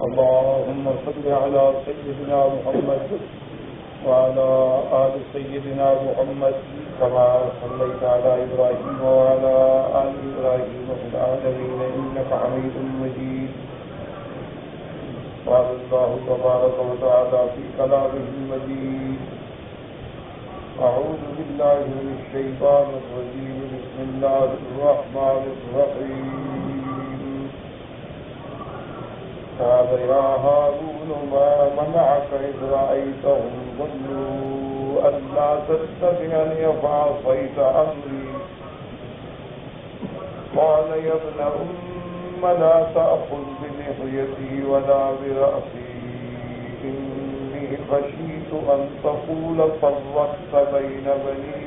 اللهم صل على سيدنا محمد وعلى آل سيدنا محمد كما صليت على إبراهيم وعلى آل إبراهيم في العالمين إنك حميد مجيد. قال الله تبارك وتعالى في كلامه المجيد: أعوذ بالله من الشيطان الرجيم. بسم الله الرحمن الرحيم. قال يا هارون ما منعك إذ رأيتهم ضلوا ألا تتبعني فعصيت أمري. قال يا ابن أم لا تأخذ بلحيتي ولا برأسي إني خشيت أن تقول فرقت بين بني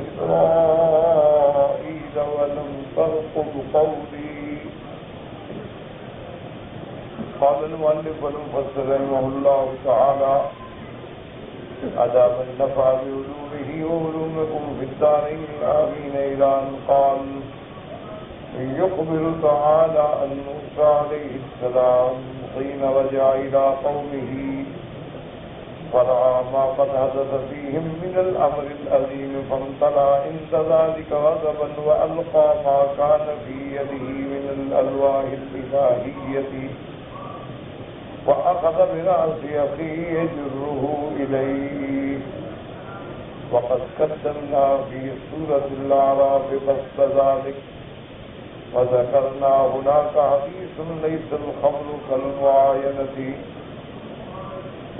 إسرائيل ولم ترقب قولي. قال المؤلف والمفسر رحمه الله تعالى: أدام النفع بعلومه وعلومكم في الدارين آمين. إلى أن قال: يخبر تعالى أن موسى عليه السلام حين رجع إلى قومه فرأى ما قد حدث فيهم من الأمر الأليم فامتلأ عند ذلك غضبا وألقى ما كان في يده من الألواح الإلهية وأخذ برأس أخيه يجره إليه. وقد قدمنا في سورة الأعراف قصد ذلك وذكرنا هناك حديث: ليس الخمر كالمعاينة.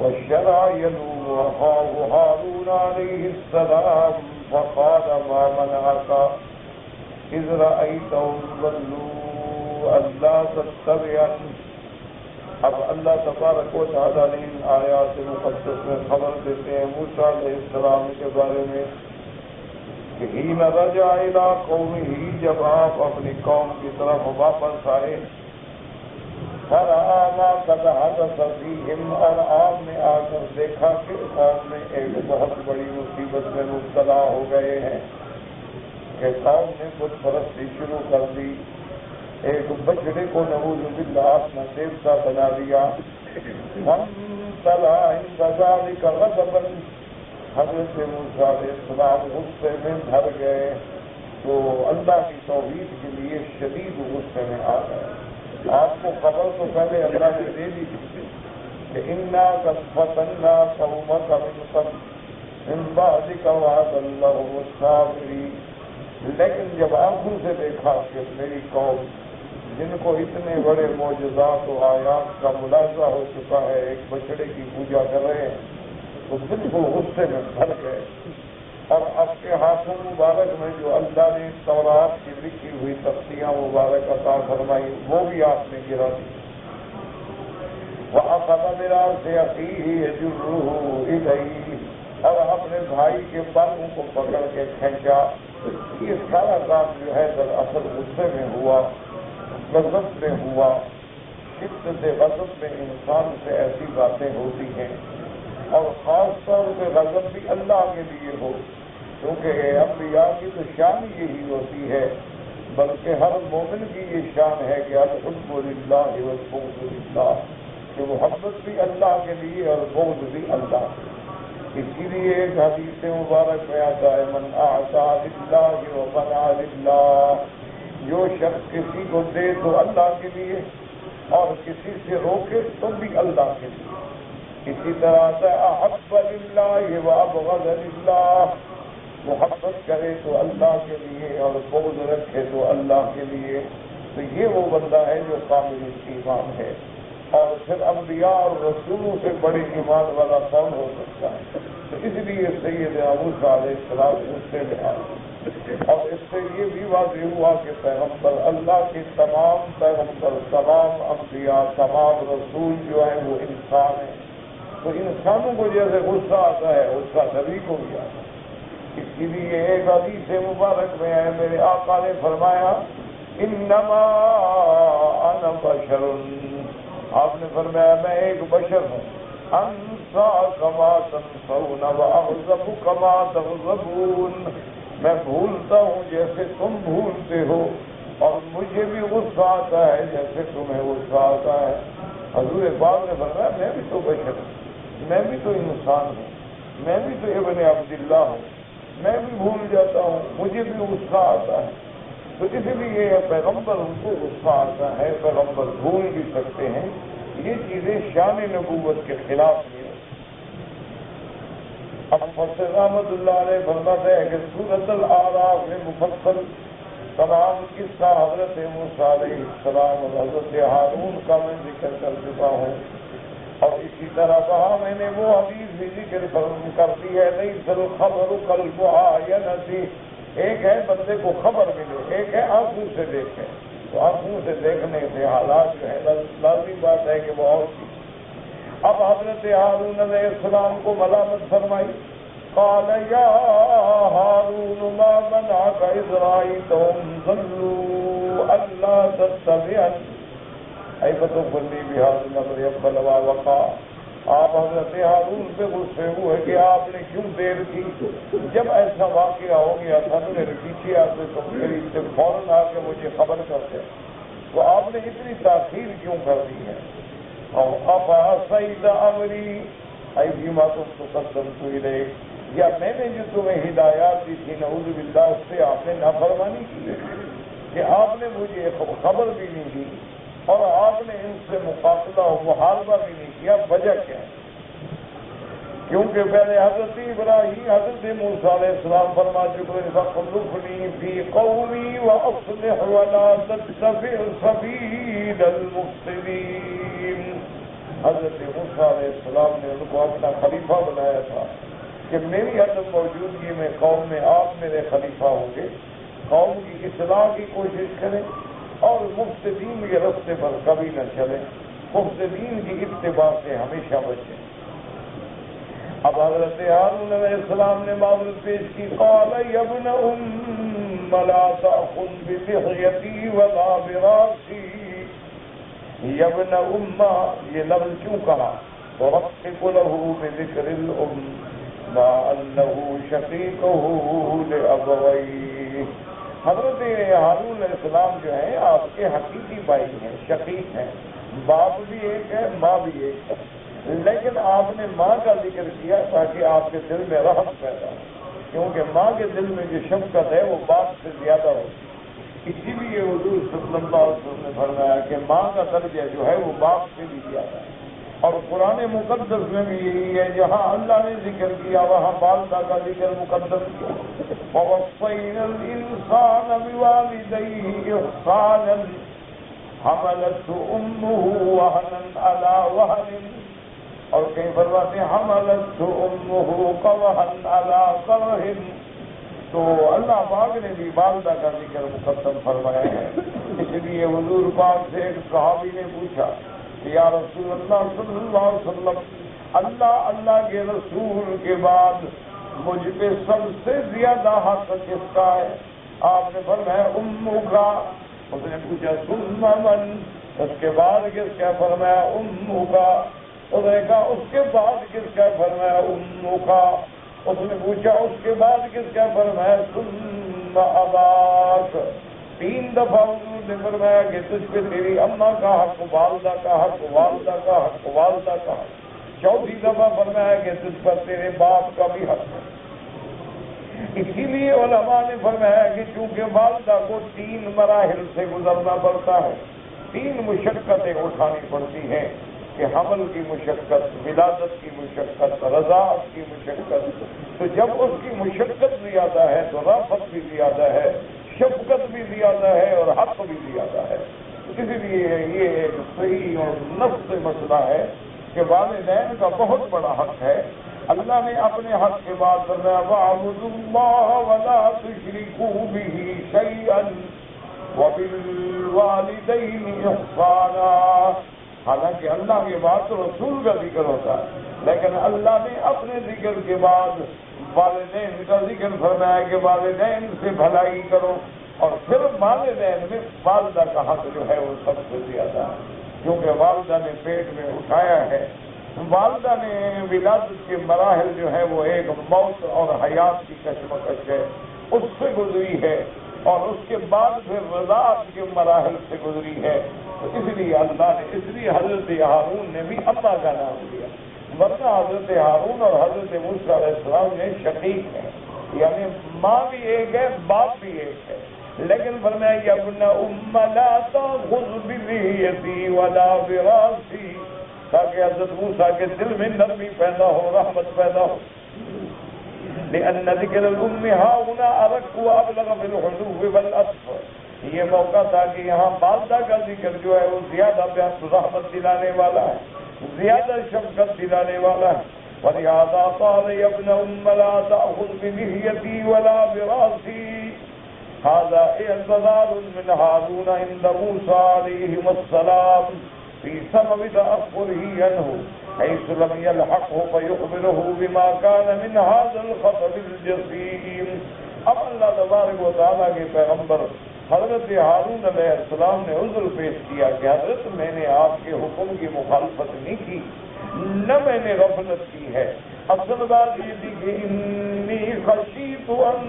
والشرع يلوم أخاه هارون عليه السلام فقال: ما منعك إذ رأيتهم ضلوا ألا تتبعني. اب اللہ تبارک و تعالیٰ نے ان آیات مقدس میں خبر دیتے ہیں موسیٰ علیہ السلام کے بارے میں کہ حین رجع الی قومہ، جب آپ اپنی قوم کی طرف واپس آئے، فرآ ما قد حدث فیہم، اور آپ نے آ کر دیکھا کہ قوم میں ایک بہت بڑی مصیبت میں مبتلا ہو گئے ہیں کہ قوم نے بت پرستی شروع کر دی، ایک بچڑے کو نعوذ باللہ اپنا دیوتا بنا دیا. فامتلأ عند ذلك غضبا، حضرت موسیٰ علیہ السلام غصے میں بھر گئے تو اللہ کی توحید کے لیے شدید غصے میں آ گئے. آپ کو خبر تو پہلے اللہ نے دے دی کہ انا قد فتنا قومک من قبل من بعدک وعد اللہم الصابرین، لیکن جب آنکھوں سے دیکھا کہ میری قوم جن کو اتنے بڑے معجزات و آیات کا ملاحظہ ہو چکا ہے ایک بچڑے کی پوجا کر رہے ہیں تو بالکل غصے میں بھر گئے، اور آپ کے ہاتھوں مبارک میں جو اللہ نے تورات کی لکھی ہوئی تختیاں مبارک عطا فرمائی وہ بھی آپ نے گرا دی. وَأَخَذَ بِرَأْسِ أَخِيهِ يَجُرُّهُ إِلَيْهِ، اور اپنے بھائی کے بالوں کو پکڑ کے کھینچا. یہ سارا کام جو ہے دراصل غصے میں ہوا، غضب میں ہوا. شدت غضب میں انسان سے ایسی باتیں ہوتی ہیں، اور خاص طور پہ غضب بھی اللہ کے لیے ہو، کیونکہ انبیاء کی تو شان یہی ہوتی ہے، بلکہ ہر مومن کی یہ شان ہے کہ الحب للہ والبغض للہ، کہ محبت بھی اللہ کے لیے اور بغض بھی اللہ کے لیے. اسی لیے ایک حدیث مبارک میں آتا ہے: من اعطى للہ ومنع للہ، جو شخص کسی کو دے تو اللہ کے لیے اور کسی سے روکے تو بھی اللہ کے لیے. اسی طرح سے احب للہ وابغض للہ، محبت کرے تو اللہ کے لیے اور بغض رکھے تو اللہ کے لیے. تو یہ وہ بندہ ہے جو کامل ایمان ہے. اور پھر انبیاء اور رسولوں سے بڑے ایمان والا کون ہو سکتا ہے؟ تو اس لیے سیدنا موسیٰ علیہ السلام غصے میں آئے. اور اس سے یہ بھی واضح ہوا کہ پیغمبر اللہ کے تمام پیغمبر، تمام انبیاء، تمام رسول جو ہیں وہ انسان ہیں. تو انسانوں کو جیسے غصہ آتا ہے غصہ نبی کو بھی آتا ہے. اسی لیے ایک حدیث مبارک میں ہے میرے آقا نے فرمایا: انما انا بشر، آپ نے فرمایا میں ایک بشر ہوں. انسا کما تنسون واغضب کما تغضبون، میں بھولتا ہوں جیسے تم بھولتے ہو، اور مجھے بھی غصہ آتا ہے جیسے تمہیں غصہ آتا ہے. حضور اقبال نے فرمایا میں بھی تو بشر ہوں، میں بھی تو انسان ہوں، میں بھی تو ابن عبداللہ ہوں، میں بھی بھول جاتا ہوں، مجھے بھی غصہ آتا ہے۔ تو اس لیے پیغمبر ان کو غصہ آتا ہے، پیغمبر بھول بھی سکتے ہیں، یہ چیزیں شان نبوت کے خلاف نہیں ہے۔ اب فصل رحمت اللہ علیہ فرماتے ہیں کہ سورۃ الاعراف میں مفصل تمام قصہ حضرت موسیٰ علیہ السلام اور حضرت ہارون کا میں ذکر کر چکا ہوں، اور اسی طرح وہاں میں نے وہ حدیث بھی ذکر کر دی ہے، نہیں سر خبر کالمعاینۃ، ایک ہے بندے کو خبر ملے، ایک ہے آنکھوں سے دیکھیں، تو آنکھوں سے دیکھنے سے حالات جو ہے لازمی بات ہے کہ وہ اور چیز۔ اب حضرت ہارون علیہ السلام کو ملامت فرمائی، قال یا ہارون ما منعک اذ رأیتهم ضلوا الا تتبعني ایبتغنی بہذا الامر یبلغ وقع۔ آپ حضرت ہارون پہ غصے ہوئے کہ آپ نے کیوں دیر کی، جب ایسا واقعہ ہو گیا تھا تو میرے پیچھے آتے تو قریب سے فوراً آ کے مجھے خبر کرتے، تو آپ نے اتنی تاخیر کیوں کر دی ہے؟ اور افعصیت امری ای فیما کنت قدمت الیک، یا میں نے جو تمہیں ہدایات دی تھی نعوذ باللہ اس سے آپ نے نافرمانی کی کہ آپ نے مجھے خبر بھی نہیں دی اور آپ نے ان سے مقابلہ و محاربہ بھی نہیں کیا، وجہ کیا ہے؟ کیونکہ پہلے حضرت ابراہیم حضرت موسیٰ علیہ السلام فرما چکے فاخلفنی فی قومی واصلح ولا تتبع سبیل المفسدین۔ حضرت موسیٰ علیہ السلام نے ان کو اپنا خلیفہ بنایا تھا کہ میری عدم موجودگی میں قوم میں آپ میرے خلیفہ ہوں گے، قوم کی اصلاح کی کوشش کریں اور مفسدین کے راستے پر کبھی نہ چلیں، مفسدین کی اتباع سے ہمیشہ بچیں۔ اب حضرت ہارون علیہ السلام نے معذرت پیش کی، قال یا ابن ام لا تأخذ بلحیتی ولا براسی، یا ابن ام یہ لفظ کیوں کہا؟ ورقق له بذکر الام ما انه شقیقه لابویہ۔ حضرت ہارون علیہ السلام جو ہیں آپ کے حقیقی بھائی ہیں، شقیق ہیں، باپ بھی ایک ہے ماں بھی ایک ہے، لیکن آپ نے ماں کا ذکر کیا تاکہ آپ کے دل میں رحمت پیدا ہو، کیونکہ ماں کے دل میں جو شفقت ہے وہ باپ سے زیادہ ہو، اسی لیے حضور صلی اللہ علیہ وسلم نے فرمایا کہ ماں کا درجہ جو ہے وہ باپ سے بھی زیادہ ہے۔ اور قرآن مقدس میں بھی یہی ہے، جہاں اللہ نے ذکر کیا وہاں والدہ کا ذکر مقدس کیا، وَوَصَّيْنَا الْإِنسَانَ بِوَالِدَيْهِ إِحْسَانًا حَمَلَتْهُ أُمُّهُ وَهْنًا عَلَى وَهْنٍ، اور کہیں فرماتے ہیں حَمَلَتْهُ أُمُّهُ قَوْحًا عَلَى قَرْحٍ، تو اللہ پاک نے بھی والدہ کا ذکر مقدم فرمایا ہے۔ اس لیے حضور پاک سے ایک صحابی نے پوچھا کہ یا رسول اللہ صلی اللہ علیہ وسلم، اللہ کے رسول کے بعد مجھ پہ سب سے زیادہ حق کس کا ہے؟ آپ نے فرمایا امو کا۔ اس نے پوچھا ثم من، اس کے بعد کس کا؟ فرمایا امو کا۔ اس نے کہا اس کے بعد کس کا؟ فرمایا امو کا۔ اس نے پوچھا اس کے بعد کس کا؟ فرمایا ثم اباک۔ 3 دفعہ حضور نے فرمایا کہ تجھ پہ تیری اماں کا حق، والدہ کا حق، والدہ کا حق، والدہ کا حق۔ 4تھی دفعہ فرمایا کہ تجھ پر تیرے باپ کا بھی حق ہے۔ اسی لیے علماء نے فرمایا کہ چونکہ والدہ کو 3 مراحل سے گزرنا پڑتا ہے، 3 مشقتیں اٹھانی پڑتی ہیں کہ حمل کی مشقت، ولادت کی مشقت، رضاعت کی مشقت، تو جب اس کی مشقت زیادہ ہے تو رافت بھی زیادہ ہے، شفقت بھی زیادہ ہے اور حق بھی زیادہ ہے۔ اس لیے یہ ایک صحیح اور نفس مسئلہ ہے کہ والدین کا بہت بڑا حق ہے۔ اللہ نے اپنے حق کے بعد فرمایا وَاعْبُدُوا اللَّهَ وَلَا تُشْرِكُوا بِهِ شَيْئًا وَبِالْوَالِدَيْنِ إِحْسَانًا۔ حالانکہ اللہ کے بعد تو رسول کا ذکر ہوتا ہے، لیکن اللہ نے اپنے ذکر کے بعد والدین کا ذکر فرمایا کہ والدین سے بھلائی کرو، اور پھر والدین میں والدہ کا حق جو ہے وہ سب سے زیادہ ہے، کیونکہ والدہ نے پیٹ میں اٹھایا ہے۔ والدہ نے ولادت کے مراحل جو ہے وہ ایک موت اور حیات کی کشمکش ہے، اس سے گزری ہے، اور اس کے بعد پھر رضاعت کے مراحل سے گزری ہے، تو اس لیے اللہ نے اس لیے حضرت ہارون نے بھی ابا کا نام دیا، ورنہ حضرت ہارون اور حضرت موسیٰ علیہ السلام نے شقیق ہیں، یعنی ماں بھی ایک ہے باپ بھی ایک ہے، لیکن فرمایا یا ابن ام لا تاخذ بلحیتی ولا براسی، تاکہ حضرت موسیٰ کے دل میں نرمی پیدا ہو، رحمت پیدا ہو۔ لأن ذکر الام ہاہنا ارق وابلغ فی الحلو والعطف، یہ موقع تھا کہ یہاں والدہ کا ذکر جو ہے وہ زیادہ رحمت دلانے والا ہے، زیادہ شفقت دلانے والا ہے۔ وَلِهَذَا قَالَ يَا ابْنَ أُمَّ لَا تَأْخُذْ بِلِحْيَتِي وَلَا بِرَأْسِي، هذا اعتذار من هارون عند موسى عليهم السلام في سبب تأخره عنه حيث لم يلحقه فيخبره بما كان من هذا الخطب الجسيم۔ اب اللہ تبارک و تعالیٰ کے پیغمبر حضرت ہارون علیہ السلام نے عذر پیش کیا کہ حضرت میں نے آپ کے حکم کی مخالفت نہیں کی، نہ میں نے غفلت کی ہے، اصل بات یہ تھی کہ انی خشیت ان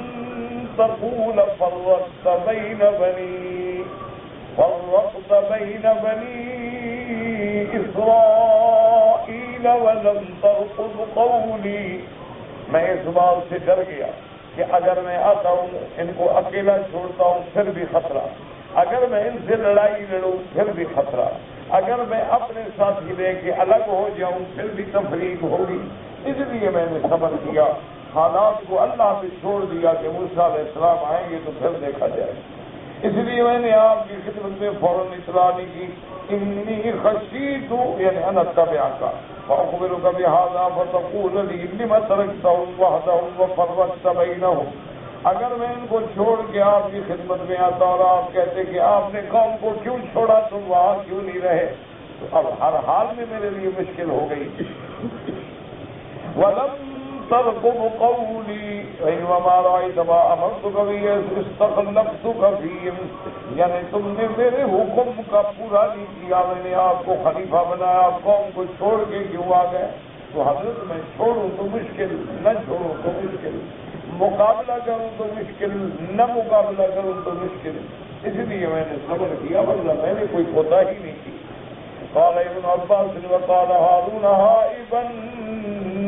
تقول فرقت بین بنی اسرائیل ولم ترقب قولی، میں اس بات سے ڈر گیا کہ اگر میں آتا ہوں ان کو اکیلا چھوڑتا ہوں پھر بھی خطرہ، اگر میں ان سے لڑائی لڑوں پھر بھی خطرہ، اگر میں اپنے ساتھی لے کے الگ ہو جاؤں پھر بھی تفریق ہوگی، اس لیے میں نے صبر کیا، حالات کو اللہ پہ چھوڑ دیا کہ موسیٰ علیہ السلام آئیں گے تو پھر دیکھا جائے، اس لیے میں نے آپ کی خدمت میں فوراً اطلاع نہیں کی۔ انی خشیت یعنی ان اتبعک فاخبرک بہذا فتقول لی لم ترکتهم وحدهم وفرقت بینهم، اگر میں ان کو چھوڑ کے آپ کی خدمت میں آتا اور آپ کہتے کہ آپ نے قوم کو کیوں چھوڑا تم وہاں کیوں نہیں رہے، تو اب ہر حال میں میرے لیے مشکل ہو گئی۔ وَلَمْ تَرْقُبْ قَوْلِي وَمَا رَأَيْتَ مَا أَمَرْتُكَ بِهِ اسْتَخْلَفْتُكَ فِيهِمْ، یعنی تم نے میرے حکم کا پورا نہیں کیا، میں نے آپ کو خلیفہ بنایا، آپ قوم کو چھوڑ کے کیوں آ گئے؟ تو حضرت میں چھوڑوں تو مشکل، نہ چھوڑوں تو مشکل، مقابلہ کروں تو مشکل، نہ مقابلہ کروں تو مشکل، اس لیے میں نے صبر کیا، ورنہ میں نے کوئی کوتاہی نہیں کی۔ قال ابن عباس وقال هارون هائبا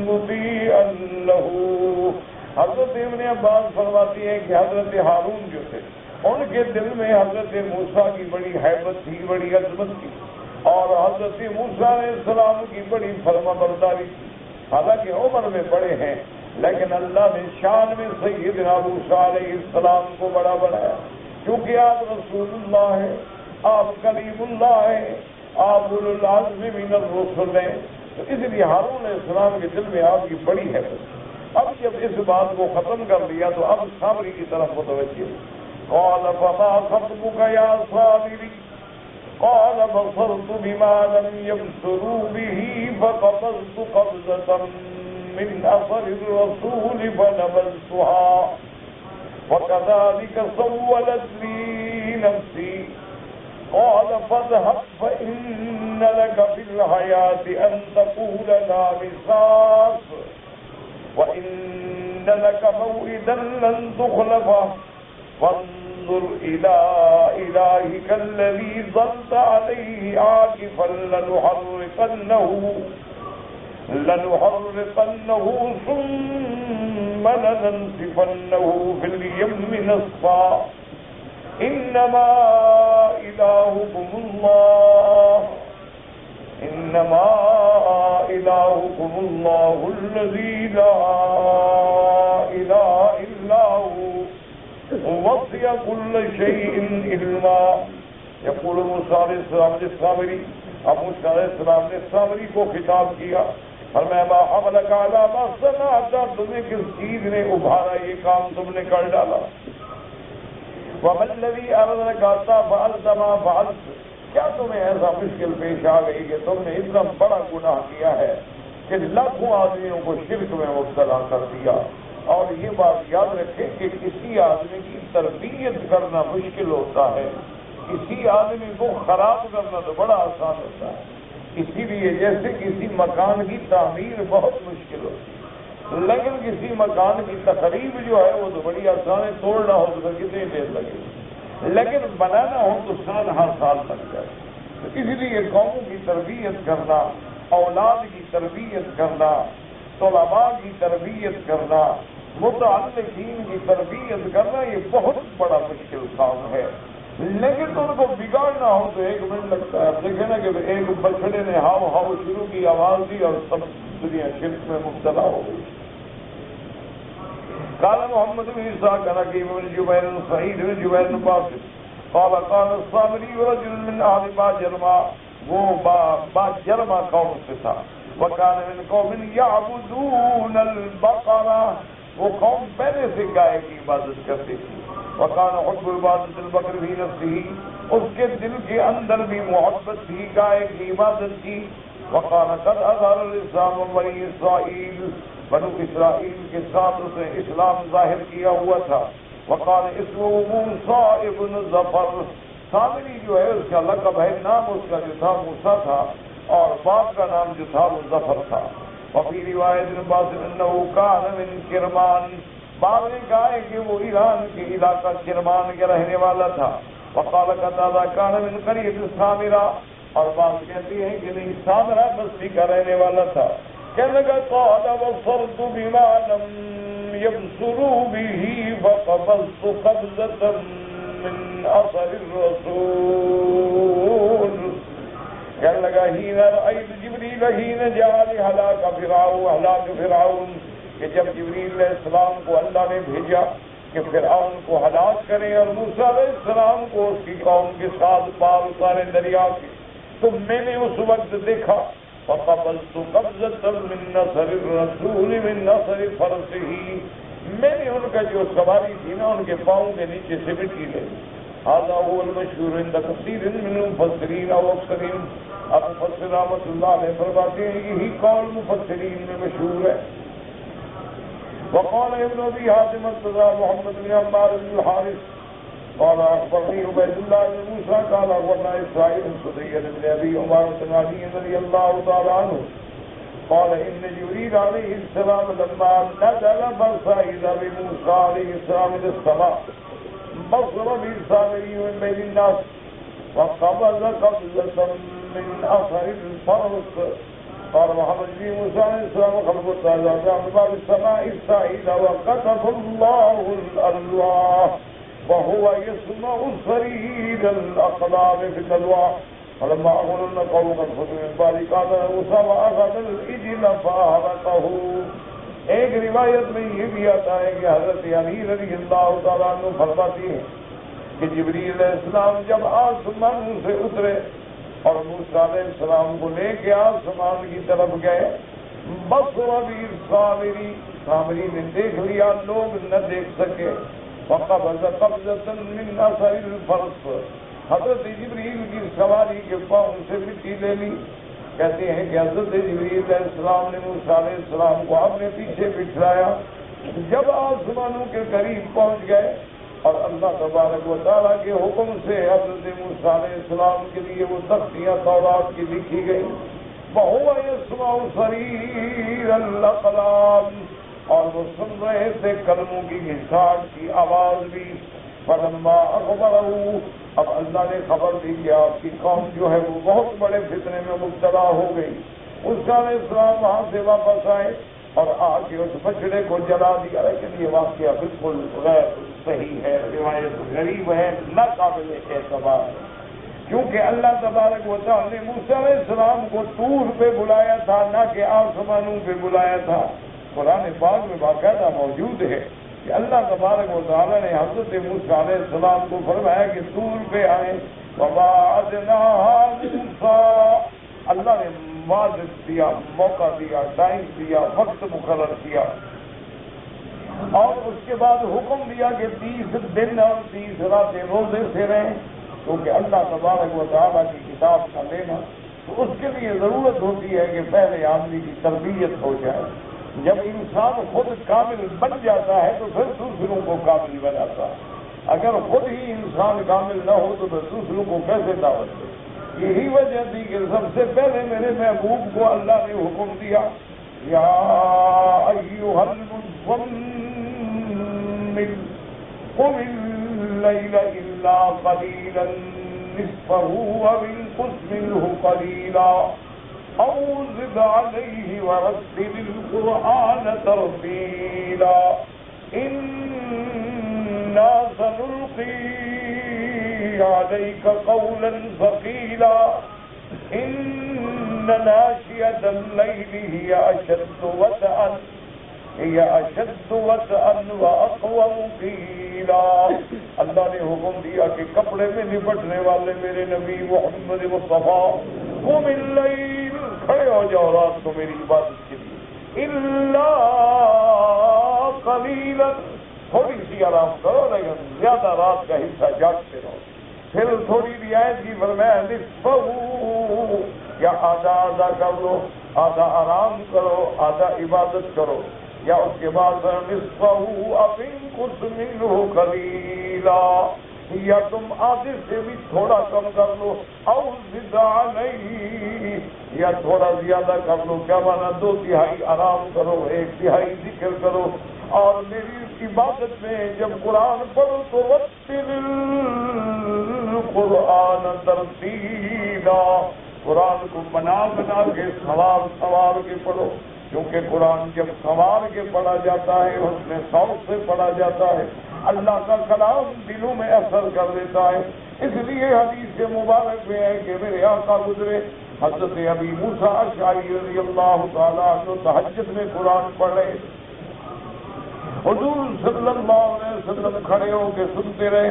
مطيعا له، حضرت ابن عباس فرماتی ہیں کہ حضرت ہارون جو تھے ان کے دل میں حضرت موسیٰ کی بڑی ہیبت تھی، بڑی عظمت تھی، اور حضرت موسیٰ علیہ السلام کی بڑی فرما برداری تھی، حالانکہ عمر میں بڑے ہیں لیکن اللہ نے شان میں سیدنا موسیٰ علیہ السلام کو بڑا بنایا، کیونکہ آپ رسول اللہ ہیں، آپ کلیم اللہ ہیں، آپ اولو العزم من الرسل ہیں، تو اس لیے ہارون علیہ السلام کے دل میں آپ کی بڑی حیثیت۔ اب جب اس بات کو ختم کر لیا تو اب سامری کی طرف متوجہ، قال فما خطبك يا صامری، قال بصرت بما لم يبصروا به فقبضت قبضة من اثر الرسول فنبذتها وكذلك سولت لي نفسي، قال فاذهب فإن لك في الحياة أن تقول لا مساس وإن لك موعدا لن تخلفه فانظر إلى إلهك الذي ظلت عليه عاكفا لنحرقنه ثم لننسفنه في اليم نسفا إنما إلهكم الله الذي لا إله إلا هو وسع كل شيء علما۔ يقول موسیٰ علیہ السلام للسامری، اب موسیٰ علیہ السلام نے سامری کو خطاب کیا، فرمایا ما حملك على ما صنعت، تمہیں کس چیز نے ابھارا یہ کام تم نے کر ڈالا؟ وَمَا الَّذِي أَرَدَكَ حَتَّى فَعَلْتَ مَا فَعَلْتَ، کیا تمہیں ایسا مشکل پیش آ گئی کہ تم نے اتنا بڑا گناہ کیا ہے کہ لاکھوں آدمیوں کو شرک میں مبتلا کر دیا؟ اور یہ بات یاد رکھیں کہ کسی آدمی کی تربیت کرنا مشکل ہوتا ہے، کسی آدمی کو خراب کرنا تو بڑا آسان ہوتا ہے، اسی لیے جیسے کسی مکان کی تعمیر بہت مشکل ہوتی ہے، لیکن کسی مکان کی تقریب جو ہے وہ تو بڑی آسان ہے، توڑنا ہو تو کتنی دیر لگے، لیکن بنانا ہو تو سال ہر سال لگ جائے۔ اس لیے قوموں کی تربیت کرنا، اولاد کی تربیت کرنا، طلباء کی تربیت کرنا، متعلقین کی تربیت کرنا یہ بہت بڑا مشکل کام ہے، لیکن ان کو بگاڑنا ہو تو 1 منٹ لگتا ہے۔ آپ دیکھیں نا کہ ایک بچڑے نے ہاؤ ہاؤ شروع کی، آواز دی اور سب دنیا شرک میں مبتلا ہو گئی۔ قال محمد بن اسحاق عن حكيم بن جبير سعيد بن جبير بن باسط قال قال الصامري رجل من اهل باجرما، وہ باجرما قوم سے تھا، وكان من قوم يعبدون البقرة، وہ قوم پہلے سے گائے کی عبادت کرتی تھی، وكان حب عبادت البقر في نفسه، اس کے دل کے اندر بھی محبت تھی گائے کی عبادت کی، وقال قد اظهر الاسلام بني اسرائيل، بنو اسرائیل کے ساتھ اس نے اسلام ظاہر کیا ہوا تھا، وقال اسمه موسیٰ ابن ظفر، سامری جو ہے اس کا لقب ہے، نام اس کا جو تھا موسیٰ تھا اور باپ کا نام جو تھا وہ ظفر تھا۔ وفی روایت عباس انه كان من کرمان، بعض نے کہا ہے کہ وہ ایران کے علاقہ کرمان کے رہنے والا تھا، وقال قتادہ كان من قرية سامرہ، اور بعض کہتے ہیں کہ نہیں سامرہ بستی کا رہنے والا تھا۔ کہنے لگا قال بصرت بما لم يبصروا به فقبضت قبضة من اثر الرسول، کہنے لگا حين رأيت جبريل حين جاء لهلاك فرعون، کہ جب جبریل علیہ السلام کو اللہ نے بھیجا کہ فرعون کو ہلاک کرے اور موسیٰ علیہ السلام کو اس کی قوم کے ساتھ پار اتارے دریا کے، تو میں نے اس وقت دیکھا فقبضت قبضة من نصر الرسول من نصر فرسه، میں نے ان کا جو سواری تھی نا ان کے پاؤں کے نیچے سے مٹی لے۔ هذا هو المشهور عند كثير من المفسرين او اکثرین، اب مفسر رحمۃ اللہ علیہ فرماتے ہیں یہی قول مفسرین میں مشہور ہے۔ وقال ابن ابي حاتم الرضا محمد بن عمار بن الحارث قال اخبرني عبيد الله بن موسى قال اخبرنا اسرائيل بن سديد بن ابي عمر بن علي رضي الله تعالى عنه قال ان جبريل عليه السلام لما نزل فصعد بموسى عليه السلام الى السماء بصر بالسامري من بين الناس وقبض قبضة من اثر الفرس، قال محمد بن موسى عليه السلام خلق السماء عن باب السماء السائل وكتب الله الألواح وهو يسمع صرير الأقلام في الألواح، فلما أغلن قوم قد خذوا من بعد قال موسى وأخذ الإجل فأهرقه۔ ایک روایت میں یہ بھی آتا ہے کہ حضرت علی رضی اللہ تعالیٰ عنہ فرماتی ہے کہ جبریل علیہ السلام جب آسمان سے اترے اور موسیٰ علیہ السلام کو لے کے آسمان کی طرف گئے، بصر بالسامری، سامری نے دیکھ لیا، لوگ نہ دیکھ سکے، فقبض قبضة من اثر الفرس، حضرت جبریل کی سواری کے پاؤں سے مٹی لے لی۔ کہتے ہیں کہ حضرت جبریل علیہ السلام نے موسیٰ علیہ السلام کو اپنے پیچھے بٹھلایا، جب آسمانوں کے قریب پہنچ گئے اور اللہ تبارک و تعالیٰ کے حکم سے حضرت موسیٰ علیہ السلام کے لیے وہ تختیاں تورات کی لکھی گئی، وَهُوَ يَسْمَعُ صَرِيرَ الْأَقْلَامِ، اور وہ سن رہے تھے قلموں کی گھساٹ کی آواز بھی۔ فلما اخبرہ، اب اللہ نے خبر دی کہ آپ کی قوم جو ہے وہ بہت بڑے فتنے میں مبتلا ہو گئی۔ موسیٰ علیہ السلام وہاں سے واپس آئے اور آ کے اس بچڑے کو جلا دیا، لیکن یہ واقعہ بالکل غیر صحیح ہے، روایت غریب ہے، ناقابل اعتبار ہے، کیونکہ اللہ تبارک و تعالیٰ نے موسیٰ علیہ السلام کو طور پہ بلایا تھا، نہ کہ آسمانوں پہ بلایا تھا۔ قرآن پاک میں باقاعدہ موجود ہے کہ اللہ تبارک و تعالیٰ نے حضرت موسیٰ علیہ السلام کو فرمایا کہ طور پہ آئے، وَوَعَدْنَاهَا مُوسَىٰ، اللہ نے وعد دیا، موقع دیا، ٹائم دیا، وقت مقرر کیا، اور اس کے بعد حکم دیا کہ 30 دن اور 30 راتیں روزے سے رہیں، کیونکہ اللہ تبارک و تعالیٰ کی کتاب کا لینا تو اس کے لیے ضرورت ہوتی ہے کہ پہلے آدمی کی تربیت ہو جائے۔ جب انسان خود کامل بن جاتا ہے تو پھر دوسروں کو کامل بناتا ہے، اگر خود ہی انسان کامل نہ ہو تو پھر دوسروں کو کیسے دعوت دے؟ یہی وجہ تھی کہ سب سے پہلے میرے محبوب کو اللہ نے حکم دیا، یا ایھا المزمل قم اللیل الا قلیلا نصفه أو انقص منه قليلا أو زد عليه ورتل القرآن ترتيلا إنا سنلقي عليك قولا ثقيلا إن ناشئة الليل هي أشد وطئا وأقوم قيلا. اللہ نے حکم دیا کہ کپڑے میں لپٹنے والے میرے نبی محمد مصطفیٰ قم اللیل، کھڑے ہو جاؤ رات کو میری عبادت کے لیے، الا قلیلا، تھوڑی سی آرام کرو لیکن زیادہ رات کا حصہ جاگتے رہو. پھر تھوڑی رعایت کی فرمایا نصفہ، یا آدھا آدھا کر لو، آدھا آرام کرو آدھا عبادت کرو، یا اس کے بعد نصفہ او انقص منہ قلیلا، یا تم آدھے سے بھی تھوڑا کم کر لو، او زد علیہ، یا تھوڑا زیادہ کر لو. کیا مانا؟ 2/3 آرام کرو، 1/3 ذکر کرو. اور میری عبادت میں جب قرآن پڑھو تو رتل القرآن ترتیلا، قرآن کو بنا کے سوار کے پڑھو، کیونکہ قرآن جب سوار کے پڑھا جاتا ہے اس میں شوق سے پڑھا جاتا ہے، اللہ کا کلام دلوں میں اثر کر دیتا ہے. اس لیے حدیث مبارک میں ہے کہ میرے آقا گزرے حضرت ابی موسیٰ اشعری رضی اللہ تعالیٰ عنہ تہجد میں قرآن پڑھ رہے، حضور صلی اللہ علیہ وسلم کھڑے ہو کے سنتے رہے.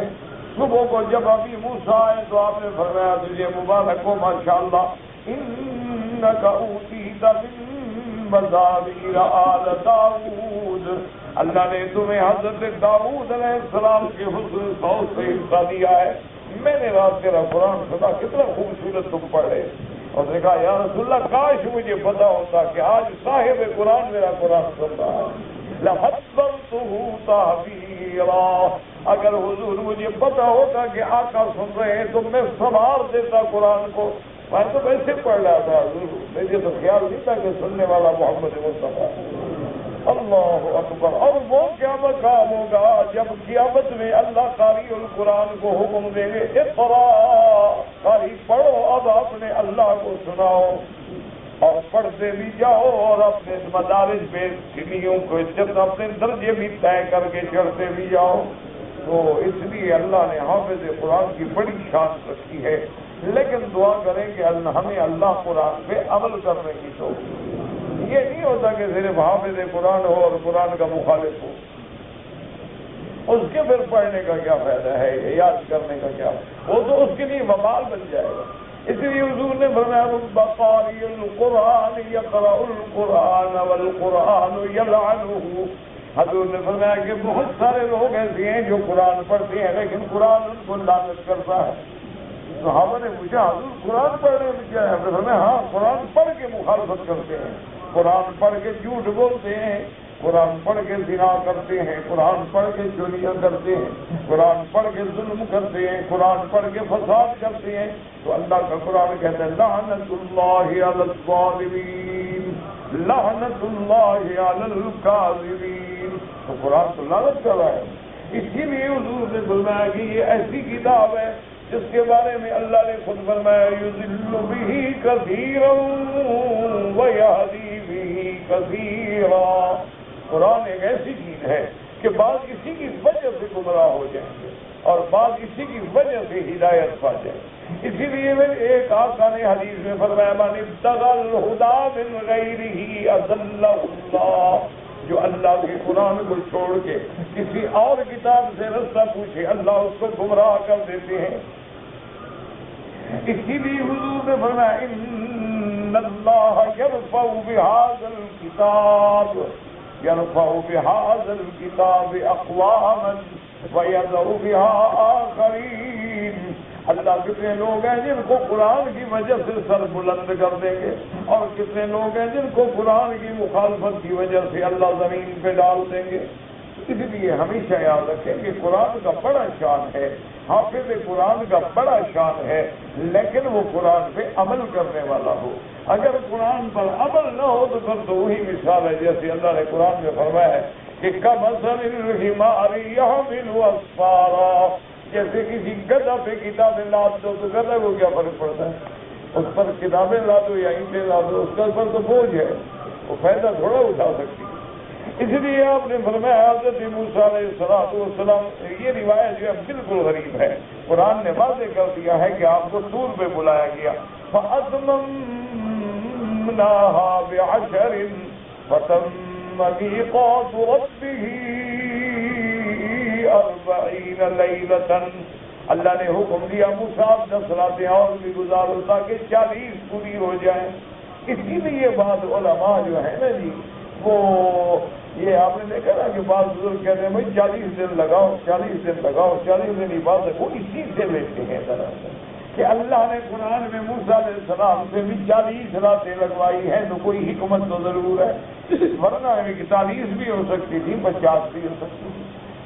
صبح کو جب ابی موسیٰ آئے تو آپ نے فرمایا تجھے مبارک ہو ماشاءاللہ، انک اوتیت من مزامیر آل داؤد، اللہ نے تمہیں حضرت داؤد علیہ السلام کے حسن صوت سے حصہ دیا ہے. میں نے رات تیرا قرآن سنا، کتنا خوبصورت تم پڑھ رہے. اور نے کہا یا رسول اللہ کاش مجھے پتا ہوتا کہ آج صاحب قرآن میرا قرآن سن رہا ہے، لحضرتہ تحبیرا، اگر حضور مجھے پتا ہوتا کہ آقا سن رہے ہیں تو میں سنوار دیتا قرآن کو. میں تو ویسے پڑھ رہا تھا حضور، مجھے تو خیال نہیں تھا کہ سننے والا محمد مصطفیٰ. اللہ اکبر. اور وہ کیا مقام ہوگا جب قیامت میں اللہ قاری القرآن کو حکم دیں گے اقرا، قاری پڑھو، اب اپنے اللہ کو سناؤ، اور پڑھتے بھی جاؤ اور اپنے مدارج پہ سیڑھیوں کو اپنے درجے بھی طے کر کے چڑھتے بھی جاؤ. تو اس لیے اللہ نے حافظ قرآن کی بڑی شان رکھی ہے. لیکن دعا کریں کہ ہمیں اللہ قرآن پہ عمل کرنے کی توفیق. یہ نہیں ہوتا کہ صرف حافظ قرآن ہو اور قرآن کا مخالف ہو، اس کے پھر پڑھنے کا کیا فائدہ ہے، یاد کرنے کا کیا، وہ تو اس کے لیے وبال بن جائے گا. اس لیے حضور نے فرمایا رب قاری القرآن یقرأ القرآن والقرآن یلعنہ. حضور نے فرمایا کہ بہت سارے لوگ ایسے ہیں جو قرآن پڑھتے ہیں لیکن قرآن ان کو لعنت کرتا ہے. صحابہ نے پوچھا حضور قرآن پڑھنے میں کیا ہے؟ فرمایا ہاں، قرآن پڑھ کے مخالفت کرتے ہیں، قرآن پڑھ کے جھوٹ بولتے ہیں، قرآن پڑھ کے زنا کرتے ہیں، قرآن پڑھ کے چوریاں کرتے ہیں، قرآن پڑھ کے ظلم کرتے ہیں، قرآن پڑھ کے فساد کرتے ہیں. تو اللہ کا قرآن کہتا ہے لعنت اللہ علی الظالمین، لعنت اللہ علی الکاذبین. تو قرآن تو لعنت کر رہا ہے. اسی لیے حضور نے فرمایا کہ یہ ایسی کتاب ہے جس کے بارے میں اللہ نے خود فرمایا یضل بہ کثیرا ویہدی بہ کثیرا. قرآن ایک ایسی چیز ہے کہ بعض اسی کی وجہ سے گمراہ ہو جائیں گے اور بعض اسی کی وجہ سے ہدایت پا جائیں. اسی لیے ایک آقا نے حدیث میں فرمایا من ابتغى الہدی من غیرہ اضلہ اللہ، جو اللہ کے قرآن کو چھوڑ کے کسی اور کتاب سے رستہ پوچھے اللہ اس کو گمراہ کر دیتے ہیں. اسی لیے حضور نے فرمایا ان اللہ یرفع بہذا الکتاب، یرفع بہذا الکتاب اقواما ویضع بہا آخرین. اللہ کتنے لوگ ہیں جن کو قرآن کی وجہ سے سر بلند کر دیں گے اور کتنے لوگ ہیں جن کو قرآن کی مخالفت کی وجہ سے اللہ زمین پہ ڈال دیں گے. اس لیے ہمیشہ یاد رکھیں کہ قرآن کا بڑا شان ہے، حافظ قرآن کا بڑا شان ہے، لیکن وہ قرآن پہ عمل کرنے والا ہو. اگر قرآن پر عمل نہ ہو تو پھر تو وہی مثال ہے جیسے اللہ نے قرآن میں فرمایا ہے کہ کمثل الحمار یحمل اسفارا، جیسے کسی گدھا پہ کتابیں لاد دو تو گدھا کو کیا فرق پڑتا ہے؟ اس پر کتابیں لا دو یا اینٹیں لا دو، اس کا پر تو بوجھ ہے، وہ فائدہ تھوڑا اٹھا سکتی ہے۔ اس لیے آپ نے فرمایا حضرت موسیٰ علیہ السلام، یہ روایت جو ہے بالکل غریب ہے، قرآن نے واضح کر دیا ہے کہ آپ کو طور پہ بلایا گیا، فَأَتْمَمْنَاهَا بِعَشَرٍ فَتَمَّ مِيقَاتُ رَبِّهِ 40 لَيْلَةً۔ اللہ نے حکم دیا موسیٰ 10 راتیں اور بھی گزارو تاکہ 40 پوری ہو جائیں۔ اسی لیے بعض علماء جو ہے نا جی، وہ یہ آپ نے دیکھا نا کہ بعض بزرگ کہتے ہیں بھائی 40 دن لگاؤ، 40 دن لگاؤ، 40 دن عبادت، وہ اسی سے لیتے ہیں دراصل کہ اللہ نے قرآن میں موسیٰ علیہ السلام سے بھی 40 راتیں لگوائی ہیں، تو کوئی حکمت تو ضرور ہے، ورنہ 40 بھی ہو سکتی تھی، 50 بھی ہو سکتی تھی۔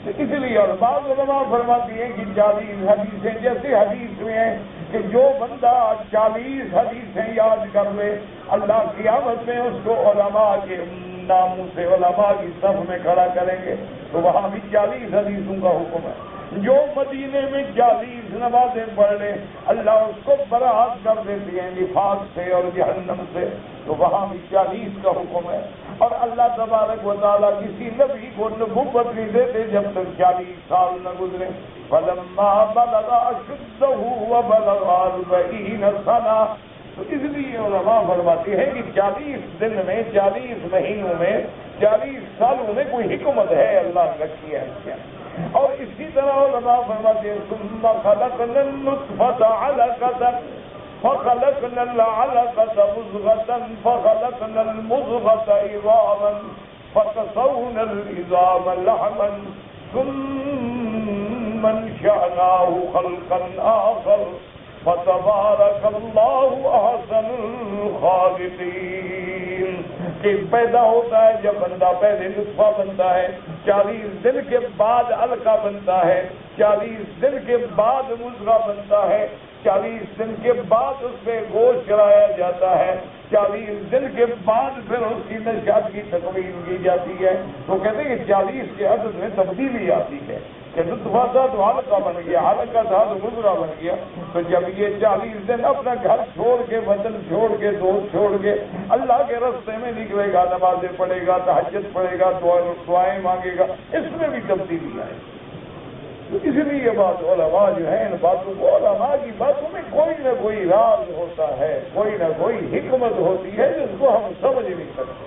اس لیے اور بعض علماء فرماتی ہیں کہ 40 حدیثیں، جیسے حدیث میں ہیں کہ جو بندہ 40 حدیثیں یاد کر لے، اللہ قیامت میں اس کو علماء کے ناموں سے علماء کی صف میں کھڑا کریں گے، تو وہاں بھی 40 حدیثوں کا حکم ہے۔ جو مدینے میں 40 نمازیں پڑھ لے، اللہ اس کو برات کر دیتی ہیں نفاق سے اور جہنم سے، تو وہاں بھی 40 کا حکم ہے۔ اور اللہ تبارک و تعالیٰ کسی نبی کو نبوت نہیں دیتے جب تک 40 سال نہ گزرے۔ فَلَمَّا بَلَغَ أَشُدَّهُ وَبَلَغَ 40 سَنَةً، تو اس لیے علماء فرماتے ہیں کہ 40 دن میں، 40 مہینوں میں، 40 سالوں میں کوئی حکمت ہے، اللہ نے رکھی ہے کیا۔ اور اسی طرح علماء فرماتے ہیں ثُمَّ خَلَقْنَا النُّطْفَةَ عَلَقَةً فَخَلَقْنَا الْعَلَقَةَ مُضْغَةً فَخَلَقْنَا الْمُضْغَةَ عِظَامًا فَكَسَوْنَا الْعِظَامَ لَحْمًا ثُمَّ انشَأْنَاهُ خَلْقًا آخَرَ فَتَبَارَكَ اللَّهُ أَحْسَنُ الْخَالِقِينَ۔ کہ پیدا ہوتا ہے جب بندہ پہلے نطفہ بنتا ہے، 40 دن کے بعد علقہ بنتا ہے، 40 دن کے بعد مضغہ بنتا ہے، 40 دن کے بعد اس پہ گوشت چڑھایا جاتا ہے، 40 دن کے بعد پھر اس کی نشات کی تکمیل کی جاتی ہے۔ تو کہتے ہیں کہ 40 کے عدد میں تبدیلی آتی ہے کہ نطفہ تھا تو علقہ بن گیا، علقہ تھا تو مضغہ بن گیا۔ تو جب یہ 40 دن اپنا گھر چھوڑ کے، وطن چھوڑ کے، دوست چھوڑ کے اللہ کے راستے میں نکلے گا، نمازیں پڑھے گا، تہجد پڑھے گا، دعائیں مانگے گا، اس میں بھی تبدیلی آئے۔ تو اس لیے بات علماء جو ہیں، ان باتوں کو، علماء کی باتوں میں کوئی نہ کوئی راز ہوتا ہے، کوئی نہ کوئی حکمت ہوتی ہے جس کو ہم سمجھ نہیں سکتے۔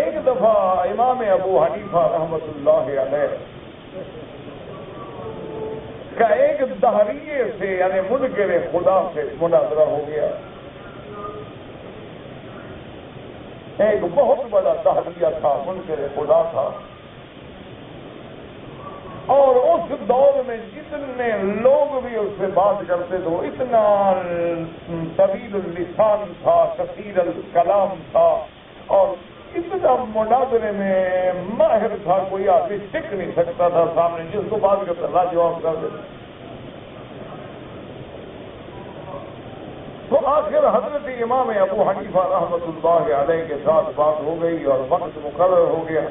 ایک دفعہ امام ابو حنیفہ رحمۃ اللہ علیہ کا ایک دہریے سے یعنی منکر خدا سے مناظرہ ہو گیا۔ ایک بہت بڑا دہریہ تھا، منکر خدا تھا، اور اس دور میں جتنے لوگ بھی اس سے بات کرتے تھے وہ اتنا طویل اللسان تھا، کثیر الکلام تھا، اور اتنا مناظرے میں ماہر تھا، کوئی آدمی ٹک نہیں سکتا تھا سامنے، جس کو بات کرتا تھا جواب کر دیتا۔ تو آخر حضرت امام ابو حنیفہ رحمۃ اللہ علیہ کے ساتھ بات ہو گئی اور وقت مقرر ہو گیا،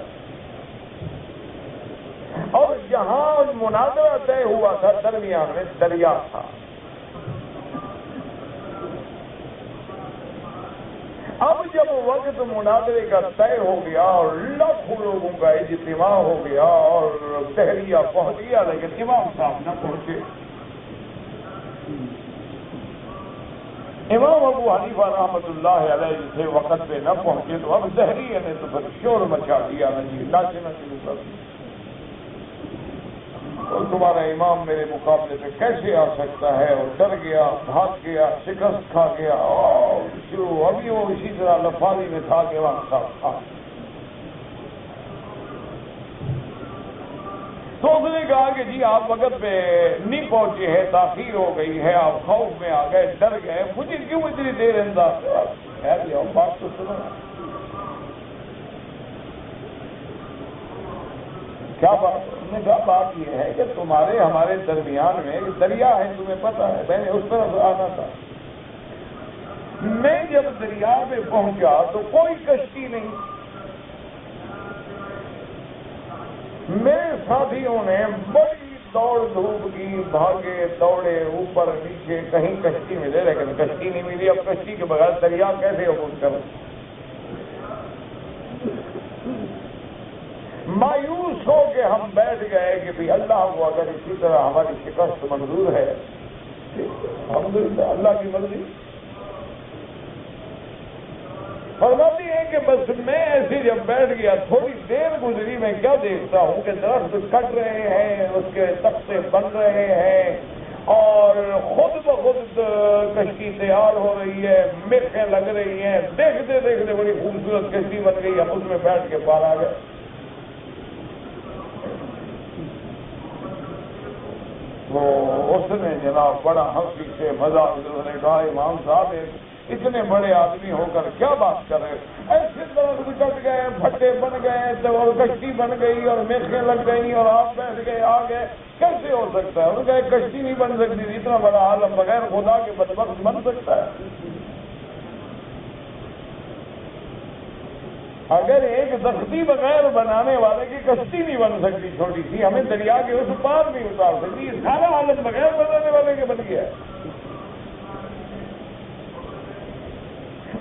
اور جہاں مناظرہ طے ہوا تھا درمیان میں دریا تھا۔ اب جب وقت مناظرے کا طے ہو گیا اور لاکھوں لوگوں کا اجتماع ہو گیا اور تحریہ پہنچ گیا، لیکن امام صاحب نہ پہنچے۔ امام ابو حنیفہ رحمۃ اللہ علیہ جسے وقت پہ نہ پہنچے تو اب زہریے نے تو پھر شور مچا دیا، ناچنا شروع کر دیا، اور تمہارا امام میرے مقابلے پہ کیسے آ سکتا ہے، اور ڈر گیا، بھاگ گیا، شکست کھا گیا، اور شروع ابھی وہ اسی طرح لفاظی میں تھا کہ امام صاحب تھا۔ تو اس نے کہا کہ جی آپ وقت پہ نہیں پہنچے ہیں، تاخیر ہو گئی ہے، آپ خوف میں آ گئے، ڈر گئے، مجھے کیوں اتنی دیر انتظار؟ خیر جاؤ، بات تو سنو۔ کیا بات؟ انہوں نے کہا بات یہ ہے کہ تمہارے ہمارے درمیان میں ایک دریا ہے، تمہیں پتا ہے، میں نے اس طرف آنا تھا۔ میں جب دریا پہ پہنچا تو کوئی کشتی نہیں، میرے ساتھیوں نے بڑی دوڑ دھوپ کی، بھاگے دوڑے اوپر نیچے، کہیں کشتی ملے، لیکن کشتی نہیں ملی. اب کشتی کے بغیر دریا کیسے عبور کروں؟ مایوس ہو کے ہم بیٹھ گئے کہ بھی اللہ کو اگر اسی طرح ہماری شکست منظور ہے، الحمدللہ اللہ کی مرضی. فرماتی ہے کہ بس میں ایسے جب بیٹھ گیا، تھوڑی دیر گزری، میں کیا دیکھتا ہوں کہ درخت کٹ رہے ہیں، اس کے تختے بن رہے ہیں، اور خود بخود کشتی تیار ہو رہی ہے، میخیں لگ رہی ہیں. دیکھتے دیکھتے بڑی خوبصورت کشتی بن گئی. ہم اس میں بیٹھ کے پار آ گئے. وہ اس نے جناب بڑا ہنسی سے مزاق نے کہا امام صاحب اتنے بڑے آدمی ہو کر کیا بات کر رہے، ایسے درخت کٹ گئے، بھٹے بن گئے، اور کشتی بن گئی اور میخیں لگ گئی اور آپ بیٹھ گئے آ گئے، کیسے ہو سکتا ہے؟ انہوں نے کہا کشتی نہیں بن سکتی، اتنا بڑا عالم بغیر خدا کے بدبخت بن سکتا ہے؟ اگر ایک درختی بغیر بنانے والے کی کشتی نہیں بن سکتی چھوٹی سی، ہمیں دریا کے اس پار نہیں اتار سکتی، سارا عالم بغیر بنانے والے کے بن گیا.